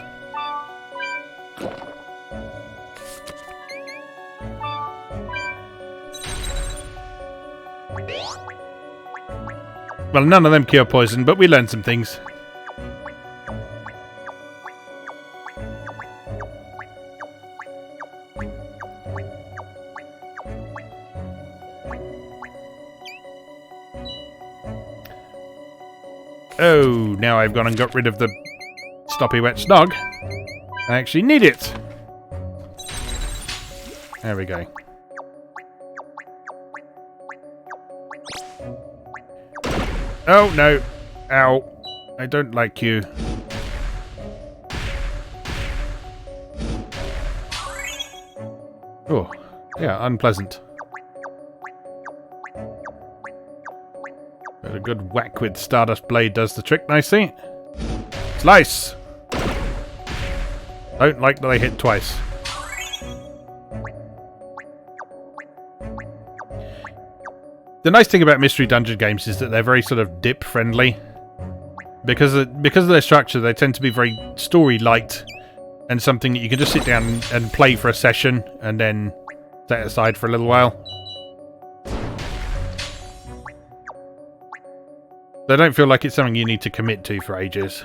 Well, none of them cure poison, but we learned some things. Oh, now I've gone and got rid of the Stoppy Wet Snog. I actually need it. There we go. Oh, no. Ow. I don't like you. Oh, yeah, unpleasant. But a good whack with Stardust Blade does the trick nicely. Slice! Don't like that I hit twice. The nice thing about Mystery Dungeon games is that they're very sort of dip friendly. Because of their structure, they tend to be very story light and something that you can just sit down and play for a session and then set aside for a little while. They don't feel like it's something you need to commit to for ages.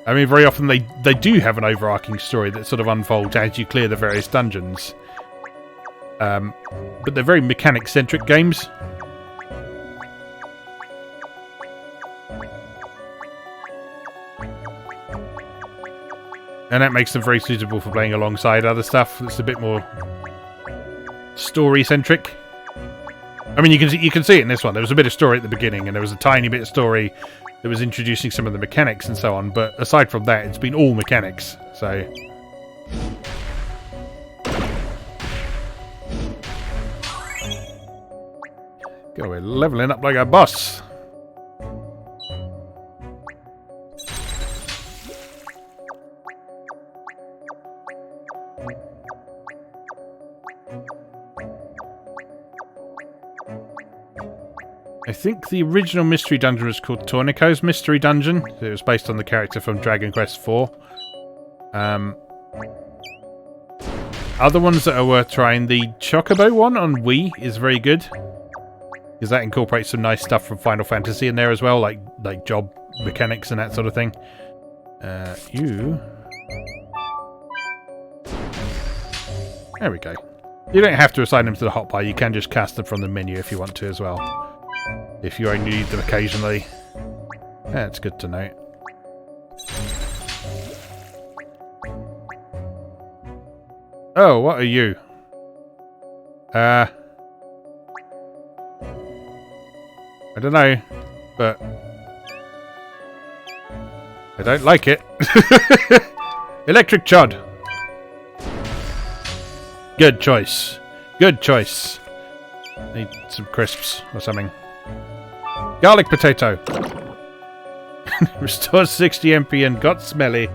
I mean, very often they do have an overarching story that sort of unfolds as you clear the various dungeons. But they're very mechanic-centric games. And that makes them very suitable for playing alongside other stuff that's a bit more story-centric. I mean, you can see it in this one. There was a bit of story at the beginning, and there was a tiny bit of story that was introducing some of the mechanics and so on. But aside from that, it's been all mechanics. So go, we're leveling up like a boss. I think the original Mystery Dungeon was called Tornico's Mystery Dungeon. It was based on the character from Dragon Quest IV. Other ones that are worth trying, the Chocobo one on Wii is very good. Because that incorporates some nice stuff from Final Fantasy in there as well, like job mechanics and that sort of thing. You... There we go. You don't have to assign them to the hotbar, you can just cast them from the menu if you want to as well. If you only need them occasionally. That's good to know. Oh, what are you? I don't know, but I don't like it. Electric Chod. Good choice. Good choice. Need some crisps or something. Garlic potato. Restores 60 MP and got smelly.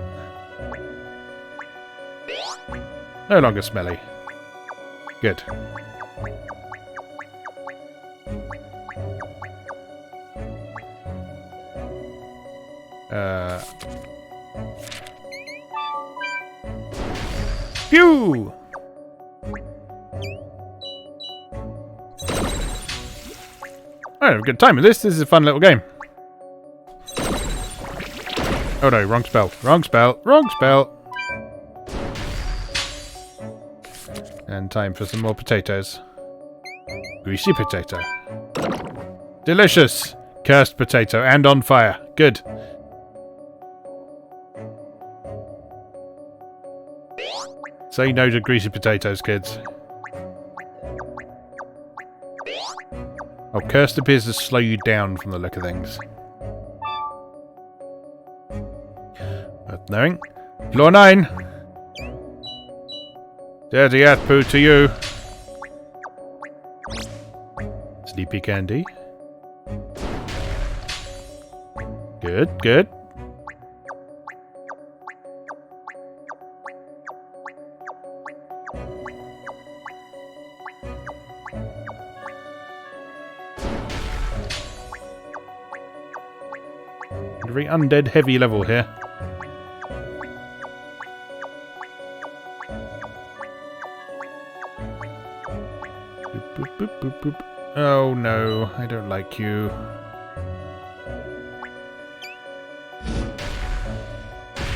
No longer smelly. Good. Phew! I have a good time with this. This is a fun little game. Oh no, wrong spell. Wrong spell. Wrong spell. And time for some more potatoes. Greasy potato. Delicious! Cursed potato and on fire. Good. Say no to greasy potatoes, kids. Oh, cursed appears to slow you down from the look of things. Worth knowing. Floor 9! Dirty earth poo to you. Sleepy candy. Good, good. A very undead heavy level here. Boop, boop, boop, boop, boop. Oh no, I don't like you.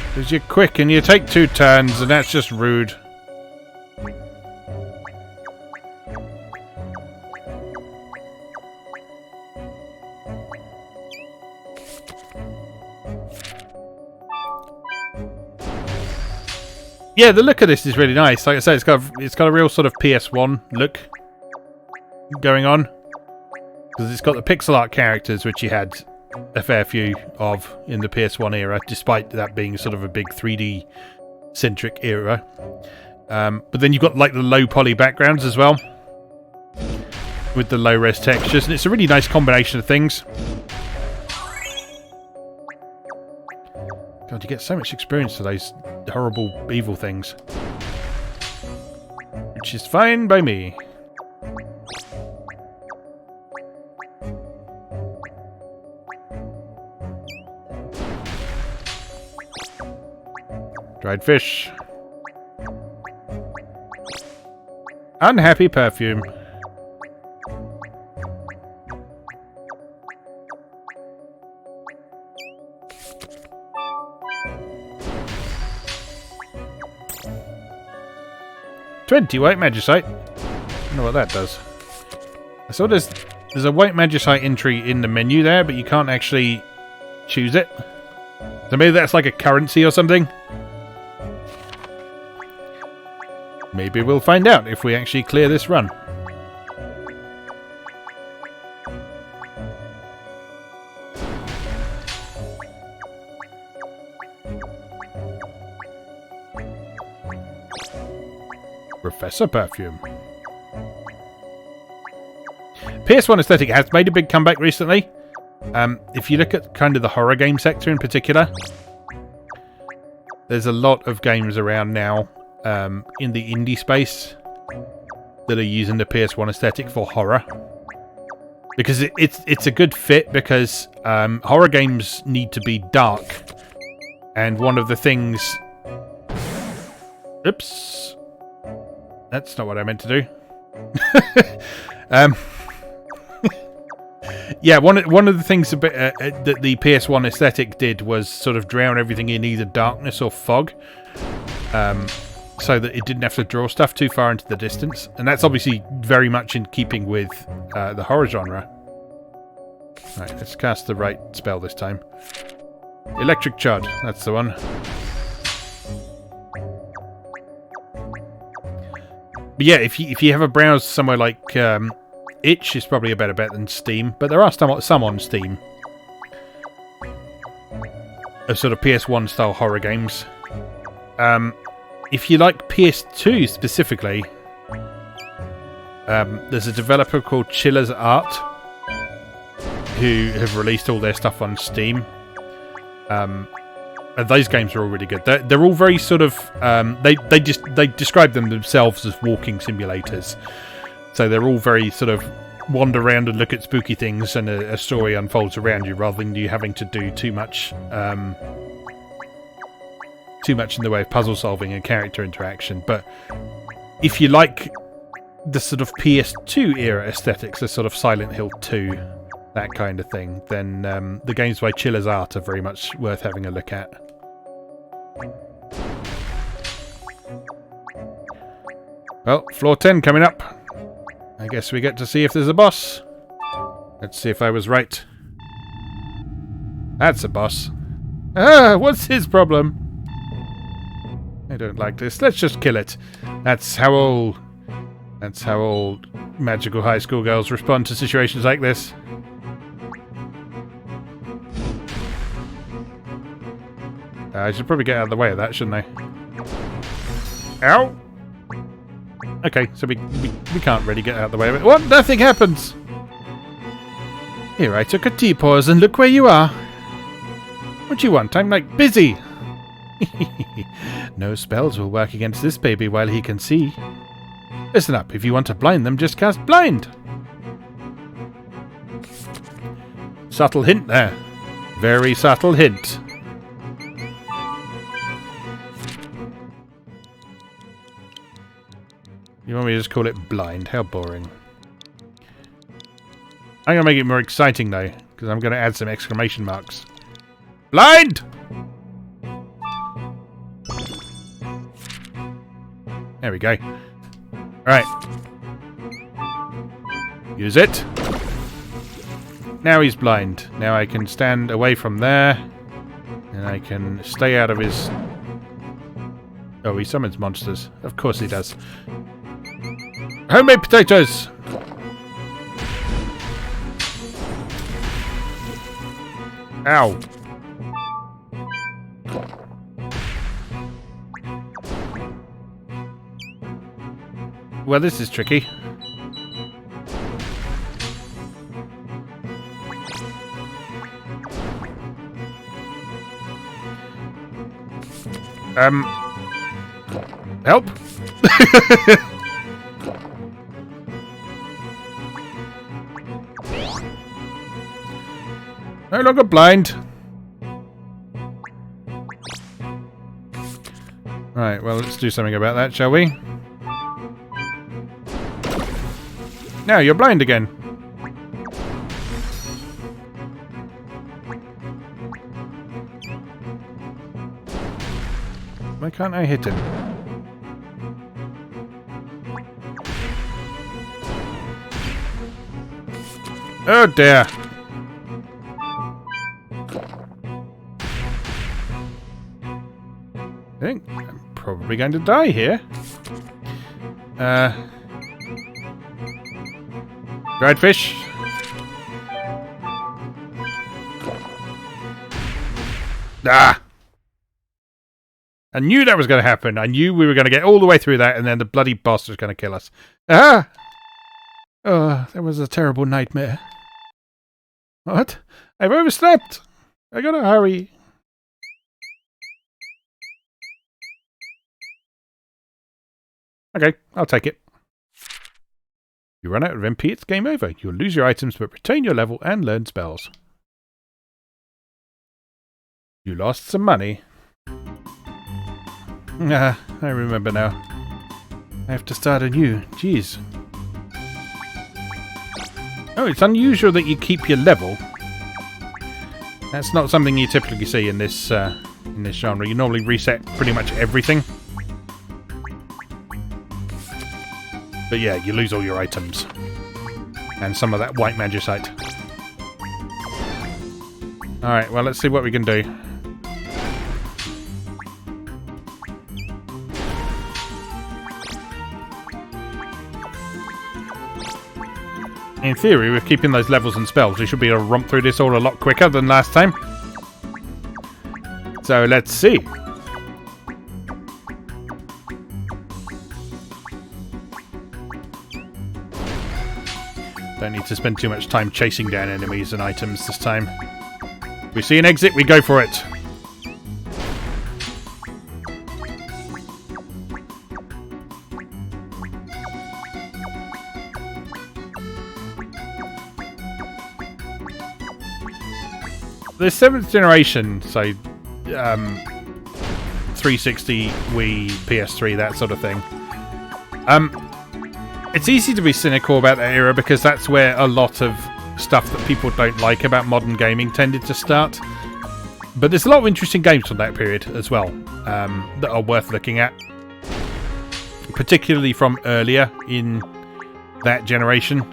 Because you're quick and you take 2 turns, and that's just rude. Yeah, the look of this is really nice. Like I said, it's got a real sort of PS1 look going on. Because it's got the pixel art characters, which you had a fair few of in the PS1 era, despite that being sort of a big 3D centric era. But then you've got like the low poly backgrounds as well, with the low res textures, and it's a really nice combination of things. God, you get so much experience to those horrible evil things, which is fine by me. Dried fish. Unhappy perfume. $20 white magicite. I don't know what that does. I saw there's a white magicite entry in the menu there, but you can't actually choose it. So maybe that's like a currency or something. Maybe we'll find out if we actually clear this run. Professor Perfume. PS1 aesthetic has made a big comeback recently. If you look at kind of the horror game sector in particular, there's a lot of games around now in the indie space that are using the PS1 aesthetic for horror. Because it's a good fit, because horror games need to be dark. And one of the things... Oops. That's not what I meant to do. Yeah, one of the things that the PS1 aesthetic did was sort of drown everything in either darkness or fog, so that it didn't have to draw stuff too far into the distance. And that's obviously very much in keeping with the horror genre. Right, let's cast the right spell this time. Electric Chud, that's the one. But yeah, if you have a browse somewhere like Itch, is probably a better bet than Steam, but there are some on Steam of sort of PS1 style horror games. If you like PS2 specifically, there's a developer called Chiller's Art who have released all their stuff on Steam. And those games are all really good. They're all very sort of... they describe them themselves as walking simulators. So they're all very sort of wander around and look at spooky things, and a story unfolds around you, rather than you having to do too much in the way of puzzle solving and character interaction. But if you like the sort of PS2 era aesthetics, the sort of Silent Hill 2, that kind of thing, then the games by Chiller's Art are very much worth having a look at. Well, floor 10 coming up. I guess we get to see if there's a boss. Let's see if I was right. That's a boss. Ah, what's his problem? I don't like this. Let's just kill it. That's how all magical high school girls respond to situations like this. I should probably get out of the way of that, shouldn't I? Ow! Okay, so we can't really get out of the way of it. What? Nothing happens! Here, I took a tea pause and look where you are. What do you want? I'm like busy! No spells will work against this baby while he can see. Listen up, if you want to blind them, just cast blind! Subtle hint there. Very subtle hint. You want me to just call it blind? How boring. I'm going to make it more exciting, though, because I'm going to add some exclamation marks. Blind! There we go. Right. Use it. Now he's blind. Now I can stand away from there. And I can stay out of his... Oh, he summons monsters. Of course he does. Homemade potatoes! Ow. Well, this is tricky. Help? No longer blind. Right, well, let's do something about that, shall we? Now you're blind again. Why can't I hit him? Oh dear. I think I'm probably going to die here. Dried fish. Ah! I knew that was going to happen. I knew we were going to get all the way through that and then the bloody boss was going to kill us. Ah! Oh, that was a terrible nightmare. What? I've overslept! I gotta hurry. Okay, I'll take it. You run out of MP, it's game over. You'll lose your items but retain your level and learn spells. You lost some money. Ah, I remember now. I have to start anew. Jeez. Oh, it's unusual that you keep your level. That's not something you typically see in this genre. You normally reset pretty much everything. But yeah, you lose all your items. And some of that white magicite. Alright, well, let's see what we can do. In theory, with keeping those levels and spells, we should be able to romp through this all a lot quicker than last time. So, let's see. Don't need to spend too much time chasing down enemies and items this time. If we see an exit, we go for it. The 7th generation, so 360, Wii, PS3, that sort of thing. It's easy to be cynical about that era because that's where a lot of stuff that people don't like about modern gaming tended to start. But there's a lot of interesting games from that period as well that are worth looking at. Particularly from earlier in that generation.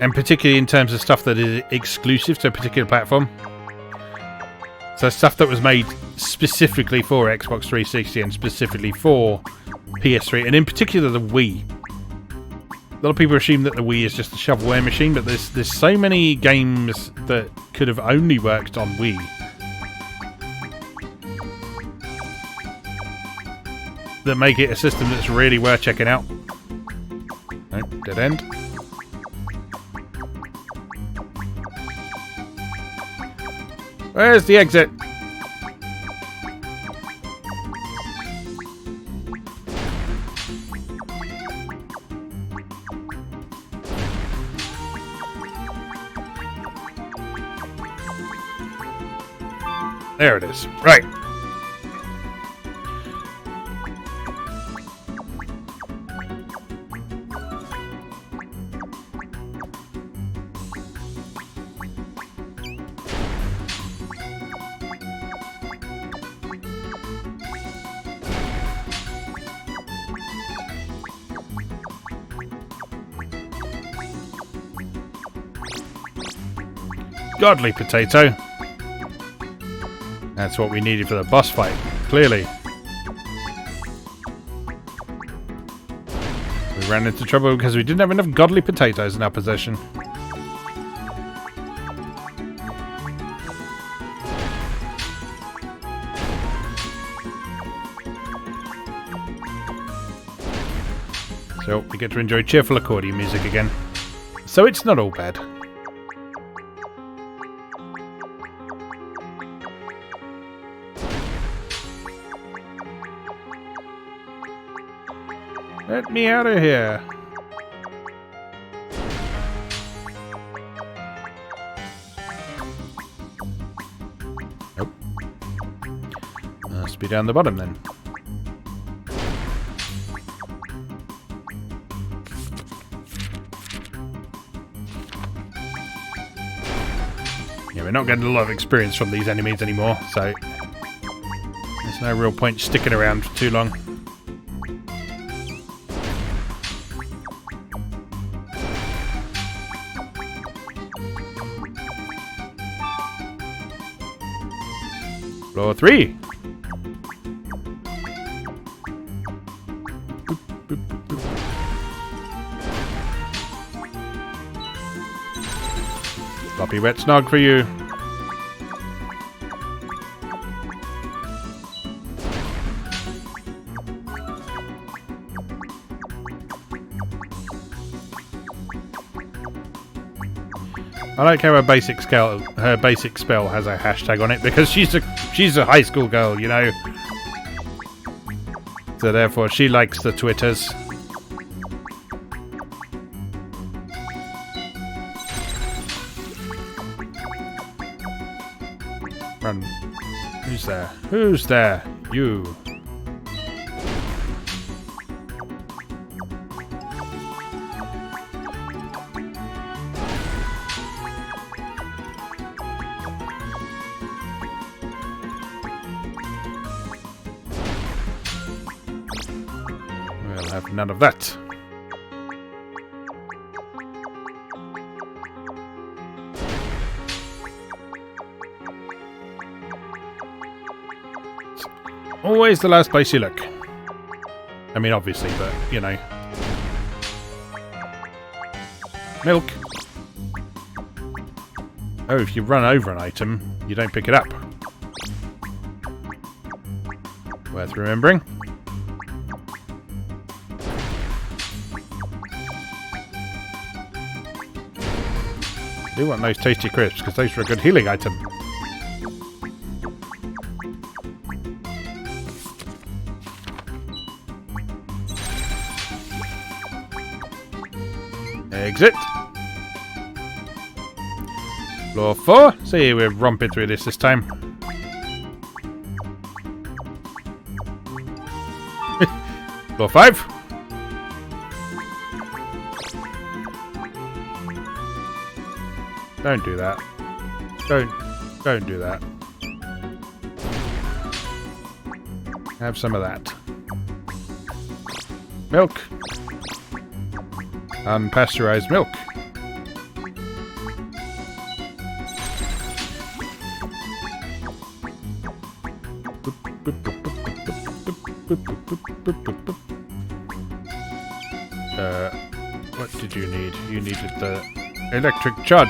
And particularly in terms of stuff that is exclusive to a particular platform. So stuff that was made specifically for Xbox 360 and specifically for PS3, and in particular the Wii. A lot of people assume that the Wii is just a shovelware machine, but there's so many games that could have only worked on Wii. That make it a system that's really worth checking out. Nope, dead end. Where's the exit? There it is. Right. Godly potato. That's what we needed for the boss fight, clearly. We ran into trouble because we didn't have enough godly potatoes in our possession. So we get to enjoy cheerful accordion music again. So it's not all bad. Let me out of here. Nope. Must be down the bottom then. Yeah, we're not getting a lot of experience from these enemies anymore, so there's no real point sticking around for too long. Floor 3. Floppy wet snog for you. I like how her basic spell has a hashtag on it because she's a high school girl, you know. So therefore she likes the Twitters. Run. Who's there? Who's there? You. We'll have none of that. Always the last place you look. I mean, obviously, but, you know. Milk. Oh, if you run over an item, you don't pick it up. Worth remembering. I do want those tasty crisps, because those are a good healing item. Exit. Floor 4. See, we're romping through this time. Floor 5. Don't do that. Don't do that. Have some of that. Milk. Unpasteurized milk. What did you need? You needed the electric chud.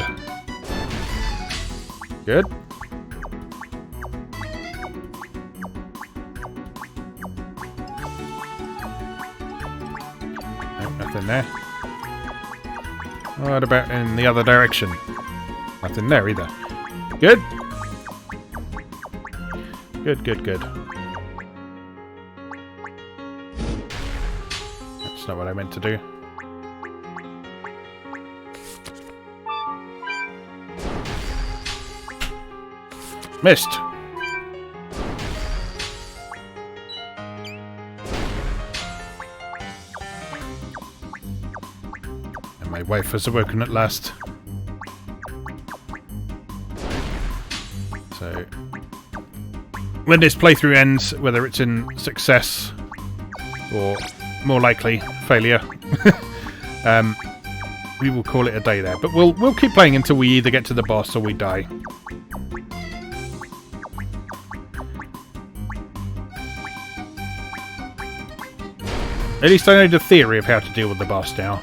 Good. Nope, nothing there. What about in the other direction? Nothing there either. Good. Good, good, good. That's not what I meant to do. Missed. And my wife has awoken at last. So, when this playthrough ends, whether it's in success or more likely failure, we will call it a day there. But we'll keep playing until we either get to the boss or we die. At least I know the theory of how to deal with the boss now.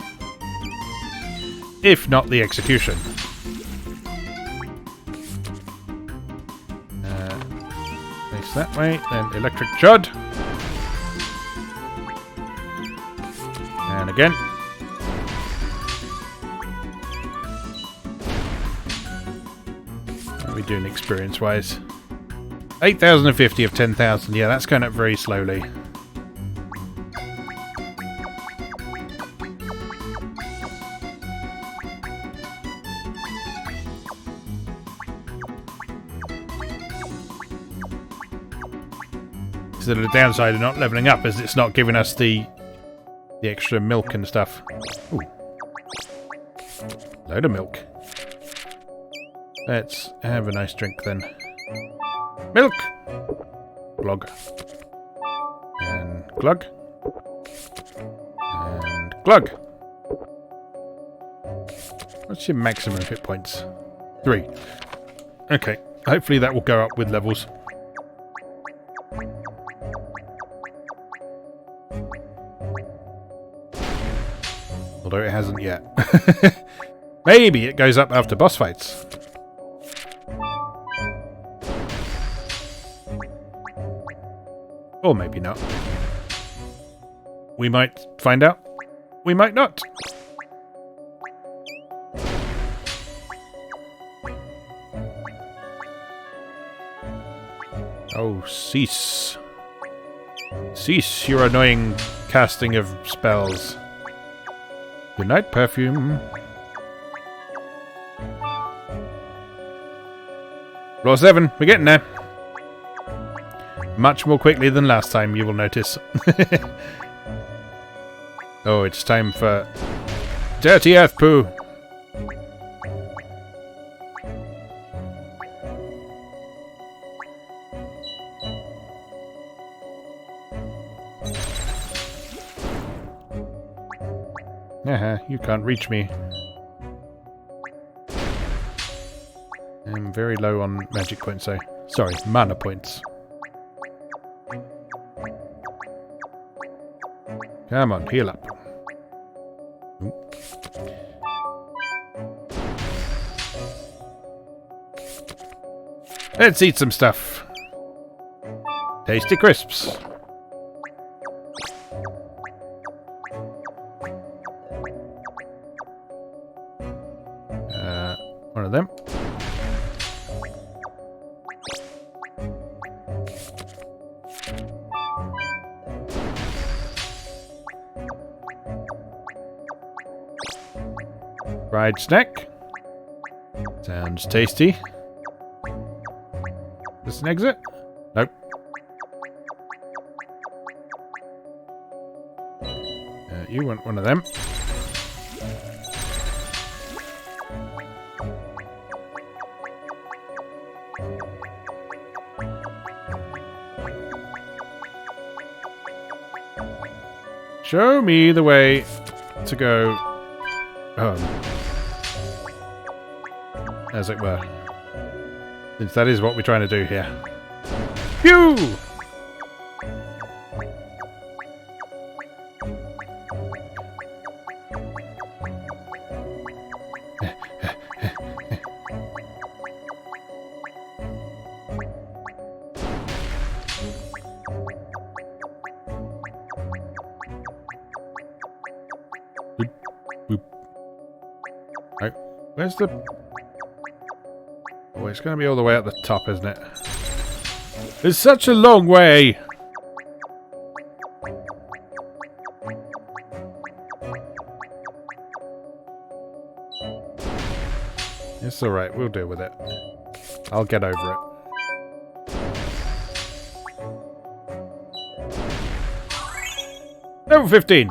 If not the execution. Face that way, then electric chud. And again. What are we doing experience-wise? 8,050 of 10,000. Yeah, that's going up very slowly. So the downside of not leveling up is it's not giving us the extra milk and stuff. Ooh. Load of milk. Let's have a nice drink then. Milk! Glug. And glug. And glug. What's your maximum hit points? 3. Okay. Hopefully that will go up with levels. Although it hasn't yet. Maybe it goes up after boss fights. Or maybe not. We might find out. We might not. Oh, cease. Cease your annoying casting of spells. Good night, perfume. Floor 7, we're getting there. Much more quickly than last time, you will notice. Oh, it's time for dirty earth poo. You can't reach me. I'm very low on magic points, so... Sorry, mana points. Come on, heal up. Ooh. Let's eat some stuff. Tasty crisps. One of them. Fried snack. Sounds tasty. This an exit? Nope. You want one of them. Show me the way to go home, as it were. Since that is what we're trying to do here. Phew! Right, where's the... Oh, it's going to be all the way at the top, isn't it? It's such a long way! It's alright, we'll deal with it. I'll get over it. Level 15!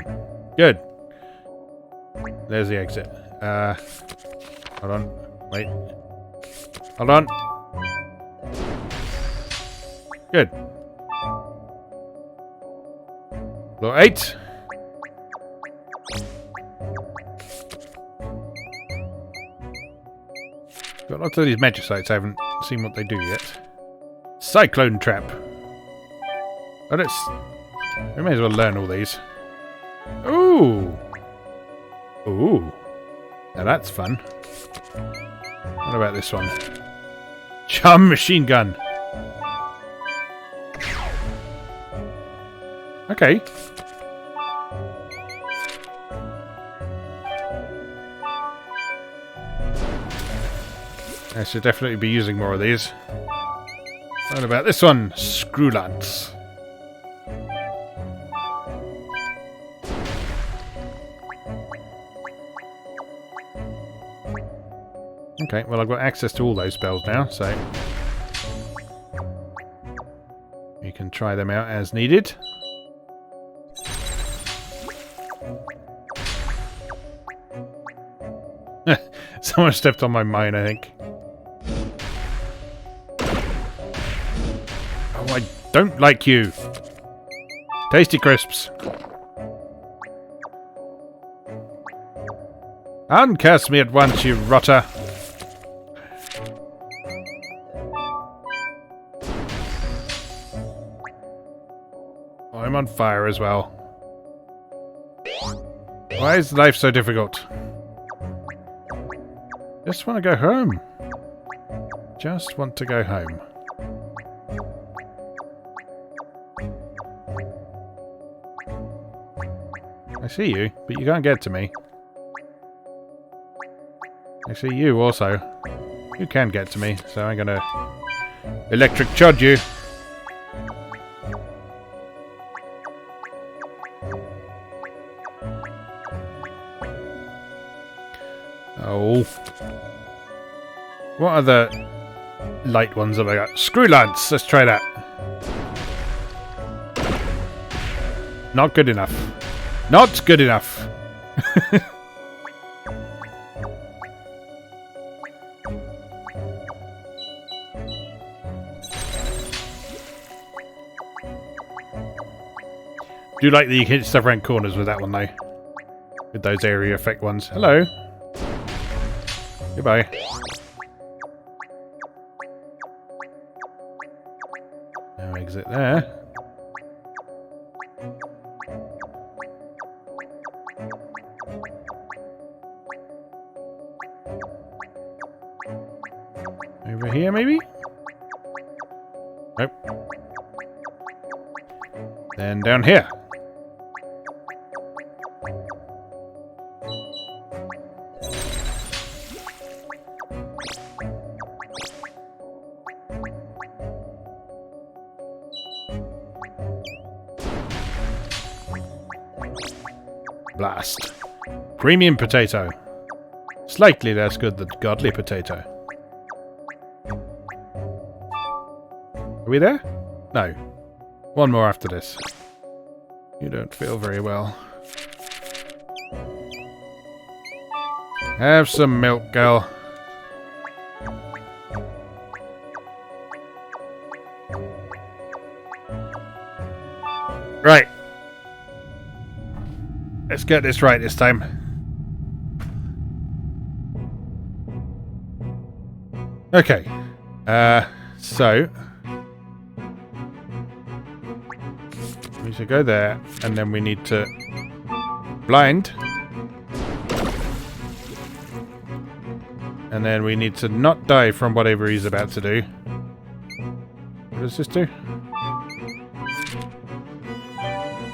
Good. There's the exit. Hold on. Wait. Hold on. Good. Floor 8. Lots of these magic sites, I haven't seen what they do yet. Cyclone trap. Oh, we may as well learn all these. Ooh! Ooh. Now that's fun. What about this one? Charm machine gun. Okay. I should definitely be using more of these. What about this one? Screw lance. Okay, well I've got access to all those spells now, so you can try them out as needed. Someone stepped on my mine, I think. Oh, I don't like you. Tasty crisps. Uncurse me at once, you rotter. Oh, I'm on fire as well. Why is life so difficult? Just want to go home. Just want to go home. I see you, but you can't get to me. I see you also. You can get to me, so I'm gonna electric charge you. Oh. What other light ones have I got? Screw lance! Let's try that. Not good enough. Not good enough. Do like that you can hit stuff around corners with that one though. With those area effect ones. Hello. Goodbye. Now exit there. Over here, maybe? Nope. Then down here. Blast. Premium potato. Slightly less good than godly potato. Are we there? No. One more after this. You don't feel very well. Have some milk, girl. Right. Let's get this right this time. Okay. So we should go there, and then we need to blind. And then we need to not die from whatever he's about to do. What does this do?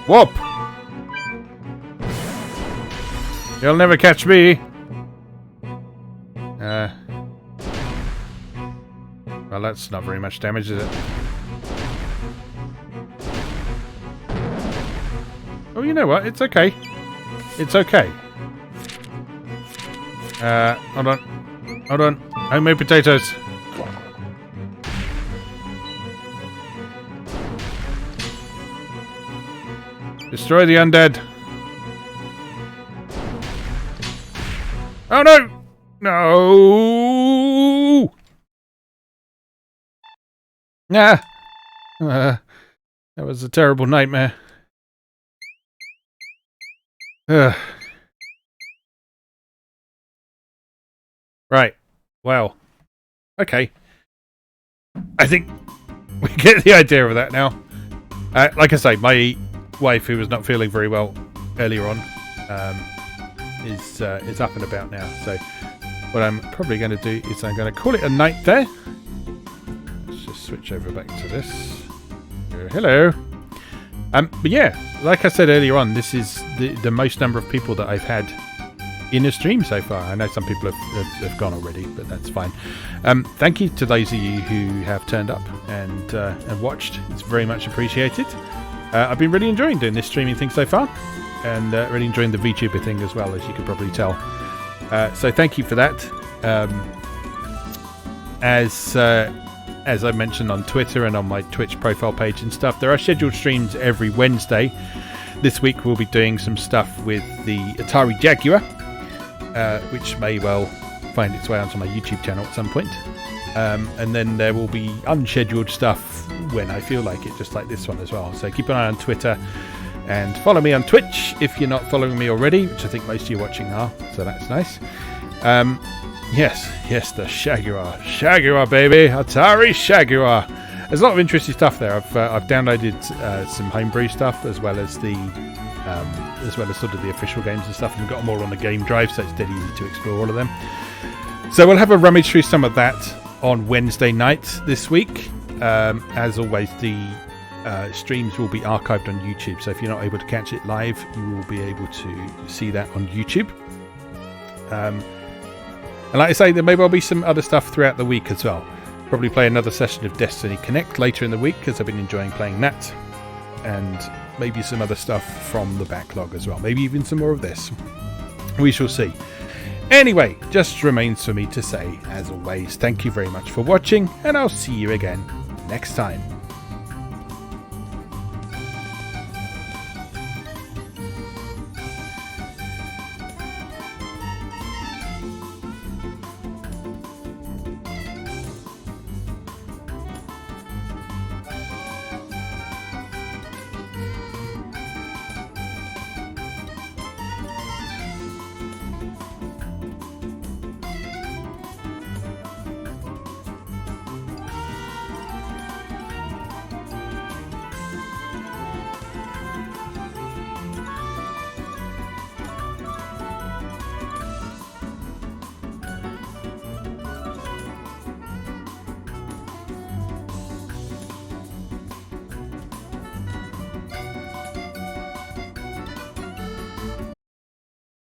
Whoop! You'll never catch me! Well, that's not very much damage, is it? Oh, you know what? It's okay. It's okay. Hold on. Hold on. Homemade potatoes. Destroy the undead. Oh no! No! Nah. That was a terrible nightmare. Right. Well. Okay. I think we get the idea of that now. Like I say, my wife, who was not feeling very well earlier on, is up and about now. So what I'm probably going to do is I'm going to call it a night there. Let's just switch over back to this. Hello. But yeah, like I said earlier on, this is the most number of people that I've had in a stream so far. I know some people have gone already, but that's fine. Thank you to those of you who have turned up and watched. It's very much appreciated. I've been really enjoying doing this streaming thing so far, and really enjoying the VTuber thing as well, as you can probably tell. So thank you for that. As I mentioned on Twitter and on my Twitch profile page and stuff, there are scheduled streams every Wednesday. This week we'll be doing some stuff with the Atari Jaguar, which may well find its way onto my YouTube channel at some point. And then there will be unscheduled stuff when I feel like it, just like this one as well. So keep an eye on Twitter and follow me on Twitch if you're not following me already, which I think most of you watching are, so that's nice. Yes, the Jaguar baby, Atari Jaguar. There's a lot of interesting stuff there. I've downloaded some homebrew stuff as well as sort of the official games and stuff, and got them all on the game drive, so it's dead easy to explore all of them. So we'll have a rummage through some of that on Wednesday night this week. As always, the streams will be archived on YouTube, so if you're not able to catch it live, you will be able to see that on YouTube. And like I say, there may well be some other stuff throughout the week as well. Probably play another session of Destiny Connect later in the week, because I've been enjoying playing that. And maybe some other stuff from the backlog as well. Maybe even some more of this. We shall see. Anyway, just remains for me to say, as always, thank you very much for watching, and I'll see you again next time.